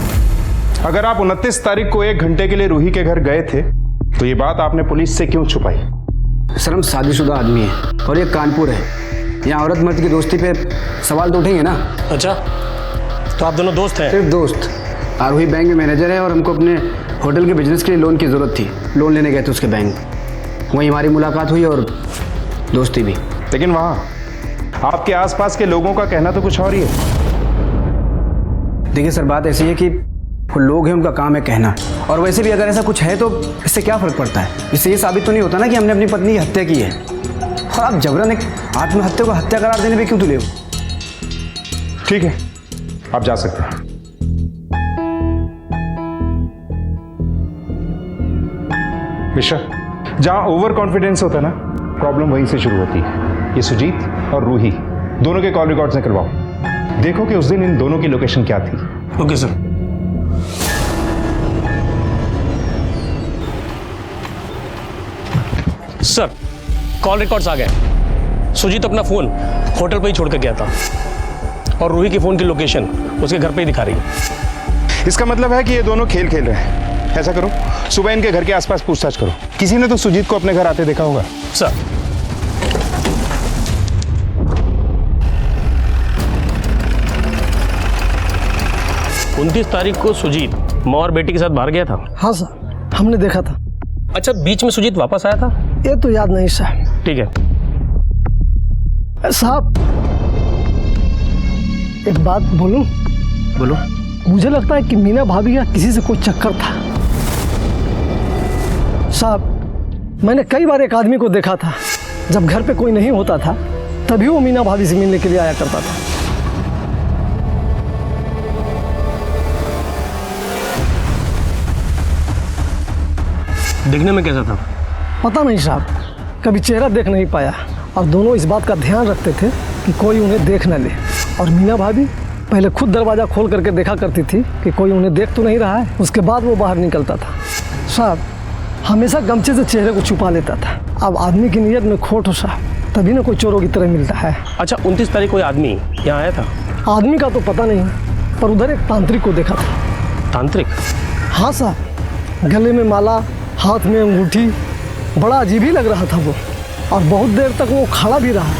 अगर आप 29 तारीख को 1 घंटे के लिए रूही के घर गए थे तो ये बात आपने पुलिस से क्यों छुपाई? सर हम शादीशुदा आदमी हैं और ये कानपुर है, यहाँ औरत मर्द की दोस्ती पे सवाल तो उठेंगे ना। अच्छा, तो आप दोनों दोस्त हैं? सिर्फ दोस्त। रूही बैंक में मैनेजर है और हमको अपने होटल के बिजनेस के लिए लोन की ज़रूरत थी। लोन लेने गए थे उसके बैंक, वहीं हमारी मुलाकात हुई और दोस्ती भी। लेकिन वहाँ आपके आसपास के लोगों का कहना तो कुछ और ही है। देखिए सर, बात ऐसी है कि वो लोग हैं, उनका काम है कहना। और वैसे भी अगर ऐसा कुछ है तो इससे क्या फ़र्क पड़ता है? इससे ये साबित तो नहीं होता ना कि हमने अपनी पत्नी की हत्या की है। और आप जबरन एक आत्महत्या को हत्या करार देने पे क्यों तुले हो? ठीक है, आप जा सकते हैं। मिश्रा, जहां ओवर कॉन्फिडेंस होता है ना, प्रॉब्लम वहीं से शुरू होती है। ये सुजीत और रूही दोनों के कॉल रिकॉर्ड्स निकलवाओ। देखो कि उस दिन इन दोनों की लोकेशन क्या थी। Okay sir. Sir, call records आ गए। सुजीत अपना फोन होटल पे ही छोड़ कर गया था और रूही की फोन की लोकेशन उसके घर पे ही दिखा रही है। इसका मतलब है कि ये दोनों खेल खेल रहे हैं। ऐसा करो, सुबह इनके घर के आसपास पूछताछ करो। किसी ने तो सुजीत को अपने घर आते देखा होगा। सर, उनतीस तारीख को सुजीत माँ और बेटी के साथ बाहर गया था। हाँ सर, हमने देखा था। अच्छा, बीच में सुजीत वापस आया था? ये तो याद नहीं साहब। ठीक है साहब, एक बात बोलूं? बोलो। मुझे लगता है कि मीना भाभी का किसी से कोई चक्कर था। साहब, मैंने कई बार एक आदमी को देखा था, जब घर पे कोई नहीं होता था तभी वो मीना भाभी से मिलने के लिए आया करता था। दिखने में कैसा था? पता नहीं साहब, कभी चेहरा देख नहीं पाया। और दोनों इस बात का ध्यान रखते थे कि कोई उन्हें देख न ले। और मीना भाभी पहले खुद दरवाज़ा खोल करके देखा करती थी कि कोई उन्हें देख तो नहीं रहा है, उसके बाद वो बाहर निकलता था। साहब, हमेशा गमछे से चेहरे को छुपा लेता था। अब आदमी की नीयत में खोट हो साहब, तभी ना कोई चोरों की तरह मिलता है। अच्छा, 29 तारीख कोई आदमी यहाँ आया था? आदमी का तो पता नहीं, पर उधर एक तांत्रिक को देखा था। तांत्रिक? हाँ साहब, गले में माला, हाथ में अंगूठी, बड़ा अजीब ही लग रहा था वो। और बहुत देर तक वो खड़ा भी रहा।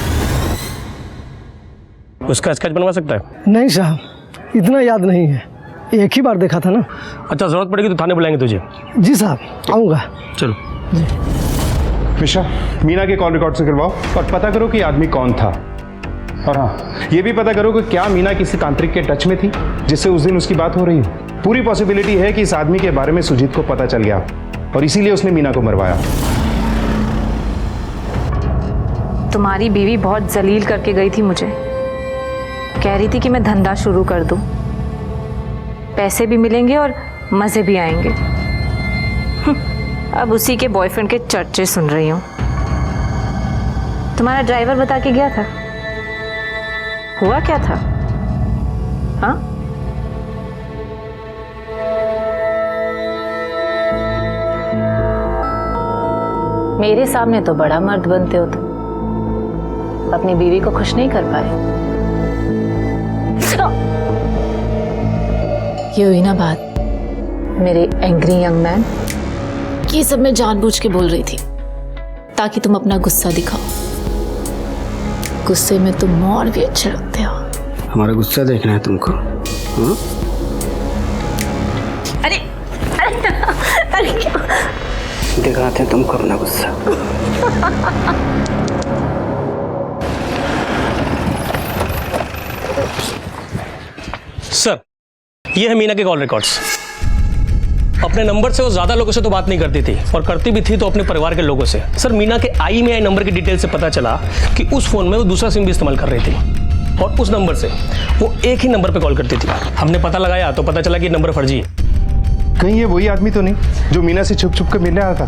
उसका स्केच बनवा सकता है? नहीं साहब, इतना याद नहीं है, एक ही बार देखा था ना। अच्छा, जरूरत पड़ेगी तो थाने बुलाएंगे तुझे। जी साहब, आऊँगा। चलो। मिश्रा, मीना के कॉल रिकॉर्ड से करवाओ और पता करो कि आदमी कौन था। और हाँ, ये भी पता करो कि क्या मीना किसी तांत्रिक के टच में थी जिससे उस दिन उसकी बात हो रही हो। पूरी पॉसिबिलिटी है कि इस आदमी के बारे में सुजीत को पता चल गया और इसीलिए उसने मीना को मरवाया। तुम्हारी बीवी बहुत जलील करके गई थी मुझे। कह रही थी कि मैं धंधा शुरू कर दूं, पैसे भी मिलेंगे और मजे भी आएंगे। अब उसी के बॉयफ्रेंड के चर्चे सुन रही हूँ। तुम्हारा ड्राइवर बता के गया था, हुआ क्या था? हाँ, मेरे सामने तो बड़ा मर्द बनते हो तुम, अपनी बीवी को खुश नहीं कर पाए। ये हुई ना बात, मेरे एंग्री यंग मैन। ये सब मैं जानबूझ के बोल रही थी ताकि तुम अपना गुस्सा दिखाओ। गुस्से में तुम और भी अच्छे लगते हो। हमारा गुस्सा देखना है तुमको? हाँ? अरे अरे अरे क्या? दिखाते हैं तुमको अपना गुस्सा। सर, ये है मीना के कॉल रिकॉर्ड्स। अपने नंबर से वो ज्यादा लोगों से तो बात नहीं करती थी, और करती भी थी तो अपने परिवार के लोगों से। सर, मीना के IMEI नंबर की डिटेल से पता चला कि उस फोन में वो दूसरा सिम भी इस्तेमाल कर रही थी, और उस नंबर से वो एक ही नंबर पे कॉल करती थी। हमने पता लगाया तो पता चला कि नंबर फर्जी है। कहीं ये वही आदमी तो नहीं जो मीना से छुप छुप कर मिलने आया था?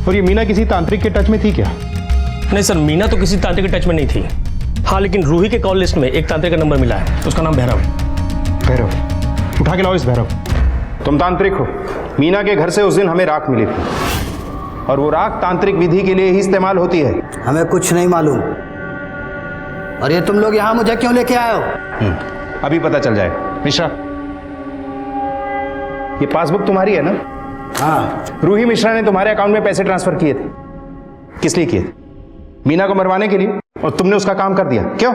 और ये मीना किसी तांत्रिक के टच में थी क्या? नहीं सर, मीना तो किसी तांत्रिक के टच में नहीं थी। हाँ, लेकिन रूही के कॉल लिस्ट में एक तांत्रिक का नंबर मिला है, उसका नाम भैरव। भैरव? उठा के लाओ इस भैरव। तुम तांत्रिक हो। मीना के घर से उस दिन हमें राख मिली थी और वो राख तांत्रिक विधि के लिए ही इस्तेमाल होती है। हमें कुछ नहीं मालूम। और ये तुम लोग यहाँ मुझे क्यों लेके आए हो? अभी पता चल जाएगा। मिश्रा, ये पासबुक तुम्हारी है ना? हाँ। रूही मिश्रा ने तुम्हारे अकाउंट में पैसे ट्रांसफर किए थे। किस लिए किए थे? मीना को मरवाने के लिए, और तुमने उसका काम कर दिया। क्यों?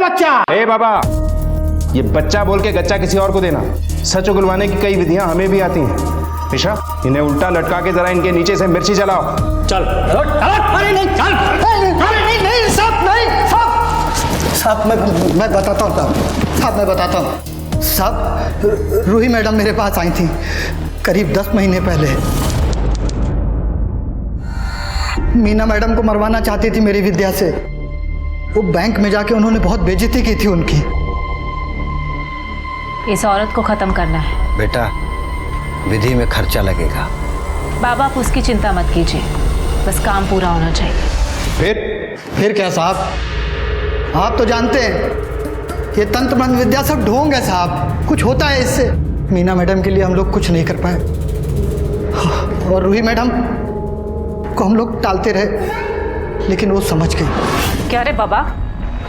बच्चा! बाबा, ये बच्चा बोल के गच्चा किसी और को देना। सच उगलवाने की कई विधियां हमें भी आती हैं। मिश्रा, इन्हें उल्टा लटका के जरा इनके नीचे से मिर्ची जलाओ। चल। अरे नहीं, चल। नहीं, साहब, मैं बताता हूँ साहब, मैं बताता हूँ साहब। रूही मैडम मेरे पास आई थी करीब 10 महीने पहले। मीना मैडम को मरवाना चाहती थी मेरी विद्या से। वो बैंक में जाके उन्होंने बहुत बेइज्जती की थी उनकी। इस औरत को खत्म करना है। बेटा, विधि में खर्चा लगेगा। बाबा, आप उसकी चिंता मत कीजिए, बस काम पूरा होना चाहिए। फिर क्या साहब? आप तो जानते हैं ये तंत्र मंत्र विद्या सब ढोंग है साहब। कुछ होता है इससे। मीना मैडम के लिए हम लोग कुछ नहीं कर पाए और रूही मैडम को हम लोग टालते रहे, लेकिन वो समझ गई। क्या रे बाबा,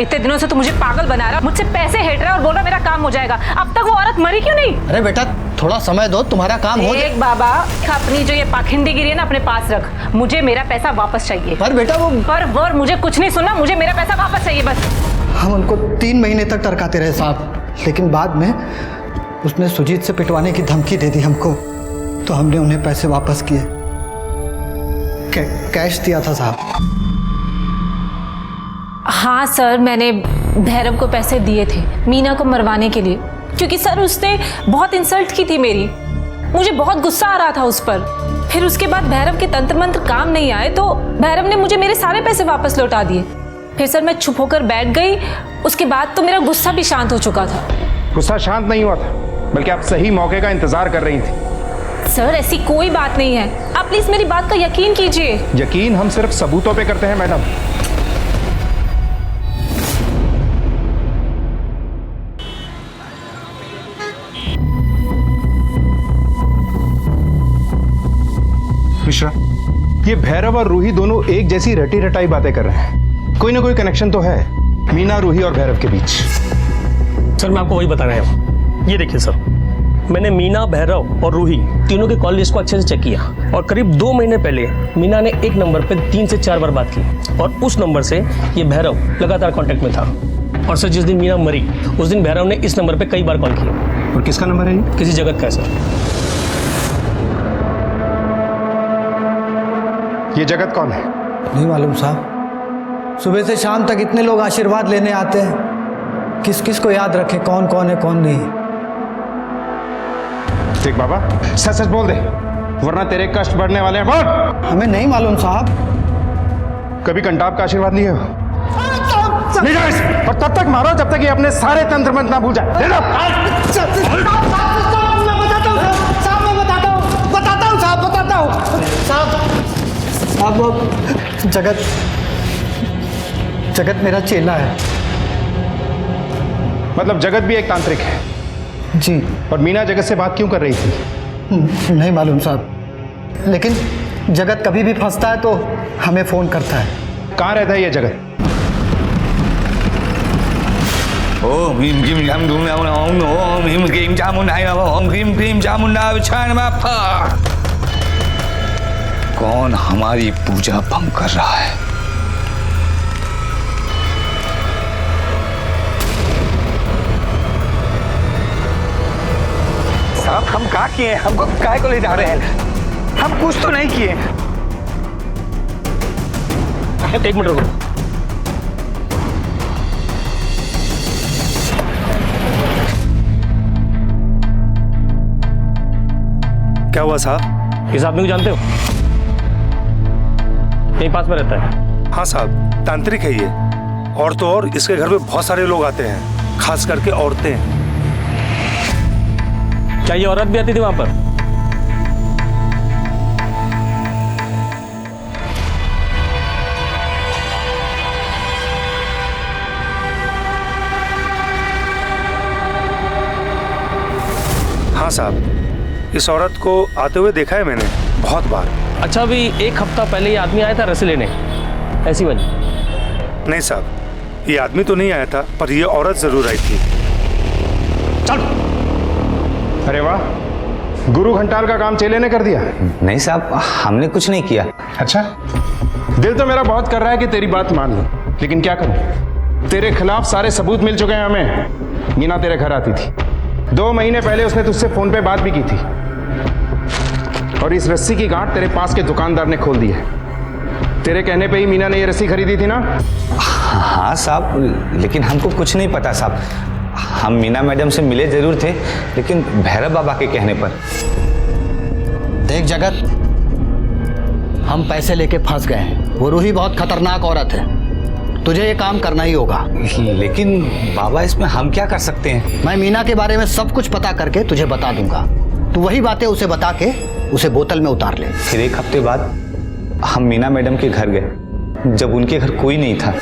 इतने दिनों से तू मुझे पागल बना रहा, मुझसे पैसे हेट रहा और बोल रहा मेरा काम हो जाएगा। अब तक वो औरत मरी क्यों नहीं? अरे बेटा, थोड़ा समय दो, तुम्हारा काम हो जाएगा। बाबा, अपनी जो ये पाखंडीगिरी है ना अपने पास रख। मुझे मेरा पैसा वापस चाहिए। पर बेटा वो मुझे कुछ नहीं सुनना, मुझे मेरा पैसा वापस चाहिए बस। हम उनको 3 महीने तक टरकाते रहे साहब, लेकिन बाद में उसने सुजीत से पिटवाने की धमकी दे दी हमको, तो हमने उन्हें पैसे वापस किए। कैश दिया था साहब। हाँ सर, मैंने भैरव को पैसे दिए थे मीना को मरवाने के लिए, क्योंकि सर उसने बहुत इंसल्ट की थी मेरी। मुझे बहुत गुस्सा आ रहा था उस पर। फिर उसके बाद भैरव के तंत्र मंत्र काम नहीं आए तो भैरव ने मुझे मेरे सारे पैसे वापस लौटा दिए। फिर सर मैं चुप होकर बैठ गई। उसके बाद तो मेरा गुस्सा भी शांत हो चुका था। गुस्सा शांत नहीं हुआ था, बल्कि आप सही मौके का इंतजार कर रही थी। सर ऐसी कोई बात नहीं है, आप प्लीज मेरी बात का यकीन कीजिए। यकीन हम सिर्फ सबूतों पे करते हैं मैडम। मिश्रा, ये भैरव और रूही दोनों एक जैसी रटी रटाई बातें कर रहे हैं। कोई ना कोई कनेक्शन तो है मीना, रूही और भैरव के बीच। सर मैं आपको वही बता रहा हूँ। ये देखिए सर, मैंने मीना, भैरव और रूही तीनों के कॉल लिस्ट को अच्छे से चेक किया और करीब 2 महीने पहले मीना ने एक नंबर पे 3 से 4 बार बात की और उस नंबर से ये भैरव लगातार कांटेक्ट में था। और सर जिस दिन मीना मरी उस दिन भैरव ने इस नंबर पे कई बार कॉल किया। और किसका नंबर है ये? किसी जगत का है सर। ये जगत कौन है? नहीं मालूम साहब। सुबह से शाम तक इतने लोग आशीर्वाद लेने आते हैं, किस किस को याद रखें कौन कौन है कौन नहीं। देख बाबा, सच सच बोल दे, वरना तेरे कष्ट बढ़ने वाले हैं। बोल। हमें नहीं मालूम साहब। कभी कंटाप का आशीर्वाद लिए हो? नहीं जाओ इस, और तब तक मारो जब तक ये अपने सारे तंत्र मंत्र ना भूल जाए। ले लो। अब जगत मेरा चेला है। मतलब जगत भी एक तांत्रिक है? जी। और मीना जगत से बात क्यों कर रही थी? नहीं मालूम साहब, लेकिन जगत कभी भी फंसता है तो हमें फोन करता है। कहाँ रहता है ये जगत? ओम ह्रीम क्लीम चामुंडा ओम ह्रीम क्लीम चामुंडा ओम ह्रीम क्लीम चामुंडा विछाण माफा। कौन हमारी पूजा भंग कर रहा है? साहब हम क्या किए? हमको काय को ले जा रहे हैं? हम कुछ तो नहीं किए। एक मिनट रुको। क्या हुआ साहब? इस आदमी को जानते हो? यहीं पास में रहता है। हाँ साहब, तांत्रिक है ये। और तो और इसके घर में बहुत सारे लोग आते हैं, खास करके औरतें। क्या ये औरत भी आती थी वहां पर? हाँ साहब, इस औरत को आते हुए देखा है मैंने बहुत बार। अच्छा, अभी 1 हफ्ता पहले ये आदमी आया था रस्सी लेने, ऐसी वजह? नहीं साहब, ये आदमी तो नहीं आया था, पर ये औरत जरूर आई थी। चल। अरे वाह, गुरु घंटाल का काम चेले ने कर दिया। नहीं साहब, हमने कुछ नहीं किया। अच्छा, दिल तो मेरा बहुत कर रहा है कि तेरी बात मान लूं, लेकिन क्या करूं? तेरे खिलाफ सारे सबूत मिल चुके हैं हमें। मीना तेरे घर आती थी, 2 महीने पहले उसने तुझसे फोन पे बात भी की थी, और इस रस्सी की गांठ तेरे पास के दुकानदार ने खोल दी है। तेरे कहने पे ही मीना ने ये रस्सी खरीदी थी ना? हाँ साहब, लेकिन हमको कुछ नहीं पता साहब। हम मीना मैडम से मिले जरूर थे, लेकिन भैरव बाबा के कहने पर। देख जगत, हम पैसे लेके फंस गए हैं। वो रूही बहुत खतरनाक औरत है, तुझे ये काम करना ही होगा। लेकिन बाबा, इसमें हम क्या कर सकते हैं? मैं मीना के बारे में सब कुछ पता करके तुझे बता दूंगा। तू वही बातें उसे बता के उसे बोतल में उतार ले। फिर 1 हफ्ते बाद हम मीना मैडम के घर गए, जब उनके घर कोई नहीं था।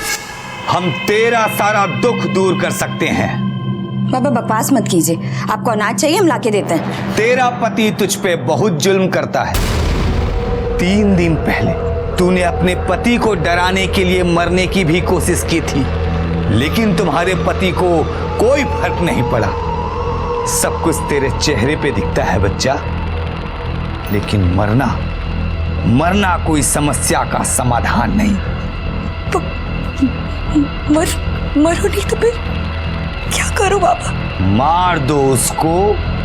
हम तेरा सारा दुख दूर कर सकते हैं। बाबा बकवास मत कीजिए, आपको अनाज चाहिए, हम लाके देते हैं। तेरा पति तुझ पे बहुत जुल्म करता है। 3 दिन पहले तूने अपने पति को डराने के लिए मरने की भी कोशिश की थी, लेकिन तुम्हारे पति को कोई फर्क नहीं पड़ा। सब कुछ तेरे चेहरे पे दिखता है बच्चा, लेकिन मरना कोई समस्या का समाधान नहीं। तो मरो नहीं तो फिर क्या करूं बाबा? मार दो उसको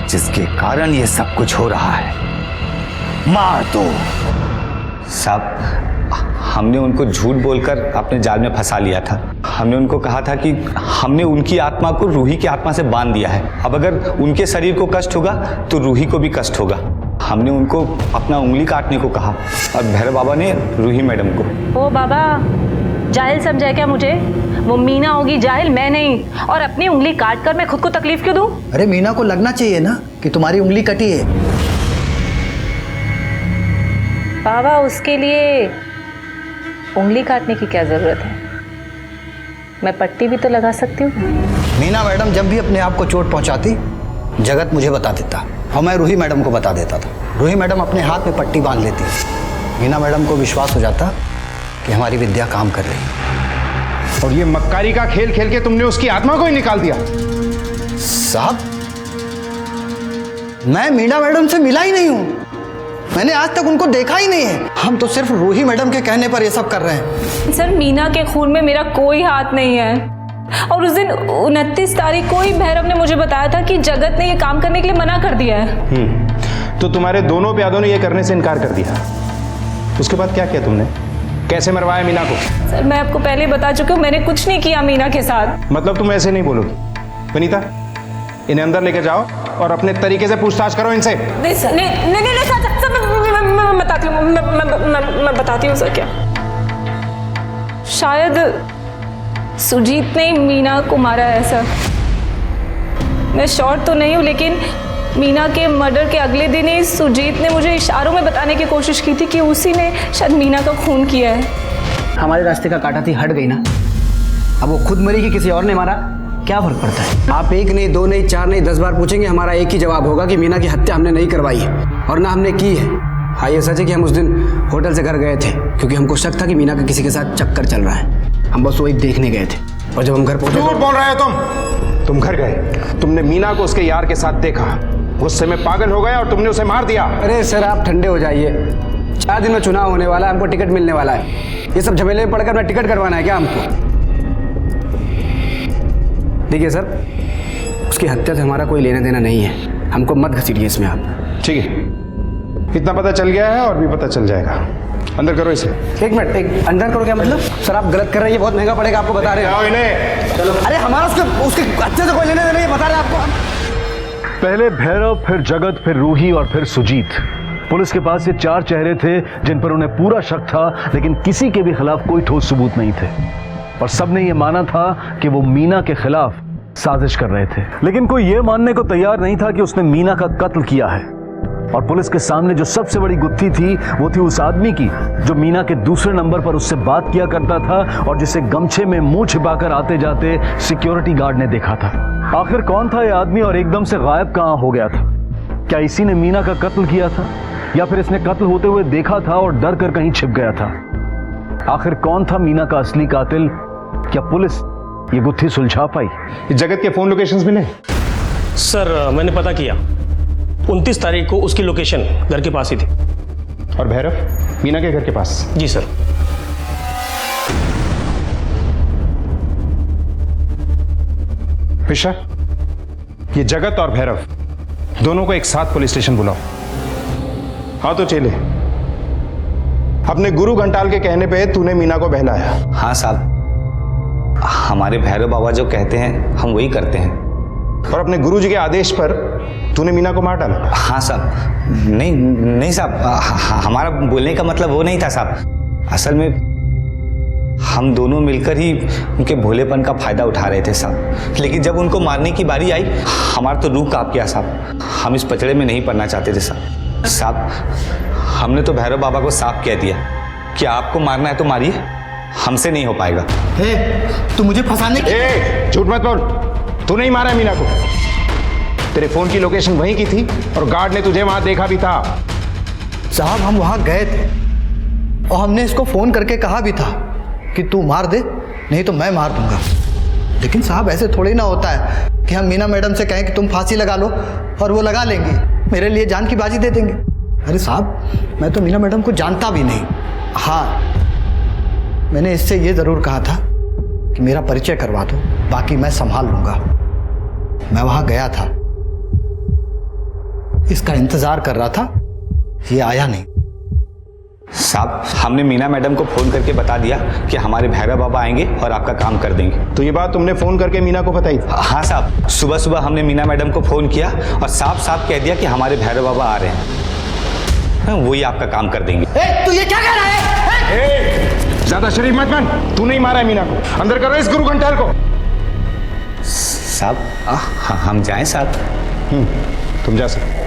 जिसके कारण ये सब कुछ हो रहा है, मार दो। साहब, हमने उनको झूठ बोलकर अपने जाल में फंसा लिया था। हमने उनको कहा था कि हमने उनकी आत्मा को रूही की आत्मा से बांध दिया है। अब अगर उनके शरीर को कष्ट होगा तो रूही को भी कष्ट होगा। हमने उनको अपना उंगली काटने को कहा, और भैरव बाबा ने रूही मैडम को। ओ बाबा, जाहिल समझा क्या मुझे? वो मीना होगी जाहिल, मैं नहीं। और अपनी उंगली काट कर मैं खुद को तकलीफ क्यों दूं? अरे मीना को लगना चाहिए ना कि तुम्हारी उंगली कटी है। बाबा, उसके लिए उंगली काटने की क्या जरूरत है? मैं पट्टी भी तो लगा सकती हूँ। मीना मैडम जब भी अपने आप को चोट पहुंचाती, जगत मुझे बता देता और मैं रूही मैडम को बता देता था। रूही मैडम अपने हाथ में पट्टी बांध लेती। मीना मैडम को विश्वास हो जाता कि हमारी विद्या काम कर रही है। और ये मक्कारी का खेल खेल के तुमने उसकी आत्मा को ही निकाल दिया। साहब, मैं मीना मैडम से मिला ही नहीं हूं, मैंने आज तक उनको देखा ही नहीं है। हम तो सिर्फ रूही मैडम के कहने पर ये सब कर रहे हैं। सर, मीना के खून में मेरा कोई हाथ नहीं है। और उस दिन 29 तारीख को ही भैरव ने मुझे बताया था कि जगत ने ये काम करने के लिए मना कर दिया है। तो तुम्हारे दोनों प्यादों ने ये करने से इनकार कर दिया। उसके बाद क्या किया तुमने? कैसे मरवाया मीना को? सर, मैं आपको पहले बता चुकी हूँ, मैंने कुछ नहीं किया मीना के साथ। मतलब तुम ऐसे नहीं बोलोगी? वनीता, इन्हें अंदर लेकर जाओ और अपने तरीके से पूछताछ करो इनसे। नहीं सर, नहीं सर, मैं बताती हूँ, मैं बताती हूँ सर। क्या शायद सुजीत ने मीना को मारा है सर। मैं श्योर तो नहीं हूँ, लेकिन मीना के मर्डर के अगले दिन ही सुजीत ने मुझे इशारों में बताने की कोशिश की थी कि उसी ने शायद मीना का खून किया है। हमारे रास्ते का काटा थी हट गई ना, अब वो खुद मरी कि किसी और ने मारा, क्या फर्क पड़ता है? आप 1 नहीं 2 नहीं 4 नहीं 10 बार पूछेंगे, हमारा एक ही जवाब होगा कि मीना की हत्या हमने नहीं करवाई है और ना हमने की है। हाँ, ये सच है कि हम उस दिन होटल से घर गए थे क्योंकि हमको शक था कि मीना का किसी के साथ चक्कर चल रहा है। हम बस वही देखने गए थे, और जब हम घर पहुंचे। झूठ बोल रहे हो तुम घर गए, तुमने मीना को उसके यार के साथ देखा, गुस्से में पागल हो गया और तुमने उसे मार दिया। अरे सर, आप ठंडे हो जाइए। 4 दिन में चुनाव होने वाला है, हमको टिकट मिलने वाला है। ये सब झमेले में पड़कर अपना टिकट करवाना है क्या हमको? देखिए सर, उसकी हत्या से हमारा कोई लेना देना नहीं है, हमको मत घसीटिए इसमें आप। ठीक है, इतना पता चल गया है और भी पता चल जाएगा। अंदर करो इसे। 1 मिनट, एक अंदर करो क्या मतलब? सर, आप गलत कर रहे हैं, ये बहुत महंगा पड़ेगा आपको, बता रहे हैं। चलो, अरे हमारा उसके हत्या से कोई लेना देना, ये बता रहे हैं आपको। पहले भैरव, फिर जगत, फिर रूही और फिर सुजीत। पुलिस के पास ये 4 चेहरे थे जिन पर उन्हें पूरा शक था, लेकिन किसी के भी खिलाफ कोई ठोस सबूत नहीं थे और सबने ये माना था कि वो मीना के खिलाफ साजिश कर रहे थे। लेकिन कोई ये मानने को तैयार नहीं था कि उसने मीना का कत्ल किया है। और पुलिस के सामने जो सबसे बड़ी गुत्थी थी वो थी उस आदमी की जो मीना के दूसरे नंबर पर उससे बात किया करता था और जिसे गमछे में मुंह छिपाकर आते जाते सिक्योरिटी गार्ड ने देखा था। आखिर कौन था ये आदमी और एकदम से गायब कहां हो गया था? क्या इसी ने मीना का कत्ल किया था, या फिर इसने कत्ल होते हुए देखा था और डर कर कहीं छिप गया था? आखिर कौन था मीना का असली कातिल? क्या पुलिस ये गुत्थी सुलझा पाई? जगत के फोन लोकेशंस मिले? सर मैंने पता किया, 29 तारीख को उसकी लोकेशन घर के पास ही थी। और भैरव मीना के घर के पास? जी सर। पिशा, ये जगत और भैरव दोनों को एक साथ पुलिस स्टेशन बुलाओ। हाँ तो चेले, अपने गुरु घंटाल के कहने पे तूने मीना को बहलाया? हाँ साहब, हमारे भैरव बाबा जो कहते हैं हम वही करते हैं। और अपने गुरु जी के आदेश पर तूने मीना को मार डाला? हाँ साहब। नहीं साहब, हमारा बोलने का मतलब वो नहीं था साहब। असल में हम दोनों मिलकर ही उनके भोलेपन का फायदा उठा रहे थे साहब। लेकिन जब उनको मारने की बारी आई, हमारा तो रूह कांप गया साहब। हम इस पचड़े में नहीं पड़ना चाहते थे साहब। हमने तो भैरव बाबा को साफ कह दिया कि आपको मारना है तो मारिए, हमसे नहीं हो पाएगा। तू मुझे फंसाने की... झूठ मत बोल, तू नहीं मारा है मीना को। तेरे फोन की लोकेशन वहीं की थी और गार्ड ने तुझे वहां देखा भी था। साहब हम वहां गए थे और हमने इसको फोन करके कहा भी था कि तू मार दे, नहीं तो मैं मार दूंगा। लेकिन साहब ऐसे थोड़ी ना होता है कि हम मीना मैडम से कहें कि तुम फांसी लगा लो और वो लगा लेंगी, मेरे लिए जान की बाजी दे देंगे। अरे साहब मैं तो मीना मैडम को जानता भी नहीं। हाँ मैंने इससे ये ज़रूर कहा था कि मेरा परिचय करवा दो, बाकी मैं संभाल लूंगा। मैं वहां गया था, इसका इंतजार कर रहा था, ये आया नहीं। साहब हमने मीना मैडम को फोन करके बता दिया कि हमारे भैरव बाबा आएंगे और आपका काम कर देंगे। तो ये बात तुमने फोन करके मीना को बताई? हाँ साहब, सुबह सुबह हमने मीना मैडम को फोन किया और साफ साफ कह दिया कि हमारे भैरव बाबा आ रहे हैं, वही आपका काम कर देंगे। तू ये क्या कह रहा है? ज्यादा शरीफ मत बन। तू नहीं मारा है मीना को, अंदर करो इस गुरु घंटाल को। साहब हम जाएं साहब? तुम जा सकते।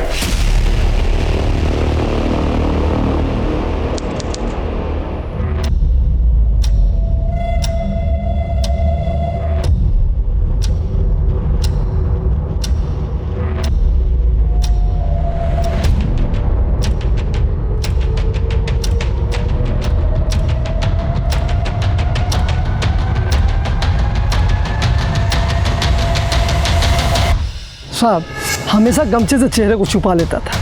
साहब हमेशा गमछे से चेहरे को छुपा लेता था।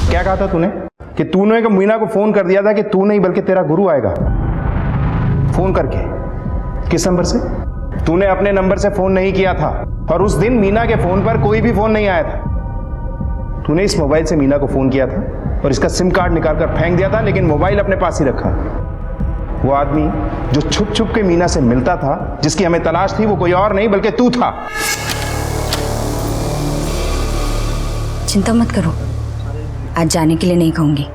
क्या कहा था तूने? कि तूने मीना को फोन कर दिया था कि तू नहीं बल्कि तेरा गुरु आएगा। फोन करके किस नंबर से? तूने अपने नंबर से फोन नहीं किया था और उस दिन मीना के फोन पर कोई भी फोन नहीं आया था। तूने इस मोबाइल से मीना को फोन किया था और इसका सिम कार्ड निकालकर फेंक दिया था, लेकिन मोबाइल अपने पास ही रखा। वो आदमी जो छुप छुप के मीना से मिलता था, जिसकी हमें तलाश थी, वो कोई और नहीं बल्कि तू था। चिंता मत करो, आज जाने के लिए नहीं कहूंगी,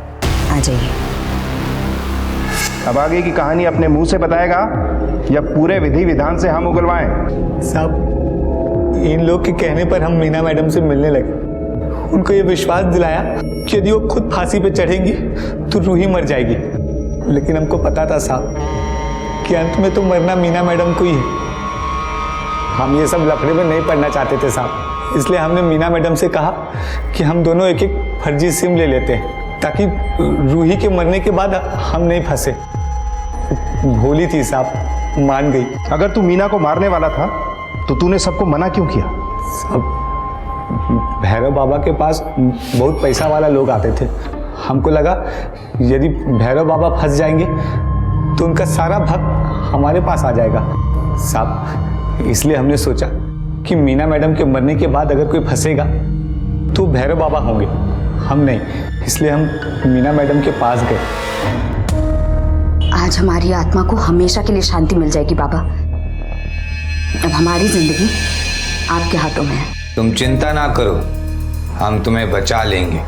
आ जाइए। अब आगे की कहानी अपने मुंह से बताएगा या पूरे विधि विधान से हम उगलवाएं? साहब इन लोग के कहने पर हम मीना मैडम से मिलने लगे। उनको ये विश्वास दिलाया कि यदि वो खुद फांसी पे चढ़ेंगी तो रूही मर जाएगी। लेकिन हमको पता था साहब कि अंत में तो मरना मीना मैडम को ही है। हम ये सब लफड़े में नहीं पड़ना चाहते थे साहब, इसलिए हमने मीना मैडम से कहा कि हम दोनों एक एक फर्जी सिम ले लेते हैं ताकि रूही के मरने के बाद हम नहीं फंसे। भोली थी साहब, मान गई। अगर तू मीना को मारने वाला था तो तूने सबको मना क्यों किया? सब भैरव बाबा के पास बहुत पैसा वाला लोग आते थे। हमको लगा यदि भैरव बाबा फंस जाएंगे तो उनका सारा भक्त हमारे पास आ जाएगा साहब। इसलिए हमने सोचा कि मीना मैडम के मरने के बाद अगर कोई फंसेगा तो भैरव बाबा होंगे, हम नहीं। इसलिए हम मीना मैडम के पास गए। आज हमारी आत्मा को हमेशा के लिए शांति मिल जाएगी बाबा। अब हमारी जिंदगी आपके हाथों में है। तुम चिंता ना करो, हम तुम्हें बचा लेंगे।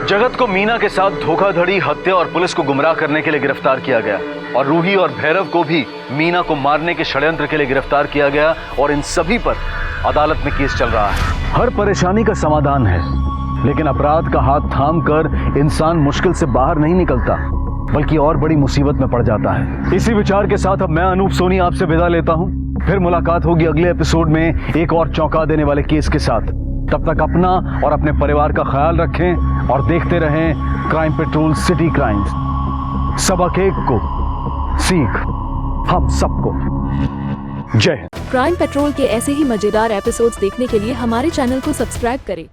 जगत को मीना के साथ धोखाधड़ी, हत्या और पुलिस को गुमराह करने के लिए गिरफ्तार किया गया और रूही और भैरव को भी मीना को मारने के षड्यंत्र के लिए गिरफ्तार किया गया और इन सभी पर अदालत में केस चल रहा है। हर परेशानी का समाधान है, लेकिन अपराध का हाथ थाम कर इंसान मुश्किल से बाहर नहीं निकलता, बल्कि और बड़ी मुसीबत में पड़ जाता है। इसी विचार के साथ अब मैं अनूप सोनी आपसे विदा लेता हूं। फिर मुलाकात होगी अगले एपिसोड में एक और चौंका देने वाले केस के साथ। तब तक अपना और अपने परिवार का ख्याल रखें और देखते रहें क्राइम पेट्रोल सिटी क्राइम्स। सबक एक को सीख हम सबको। जय हिंद। क्राइम पेट्रोल के ऐसे ही मजेदार एपिसोड्स देखने के लिए हमारे चैनल को सब्सक्राइब करें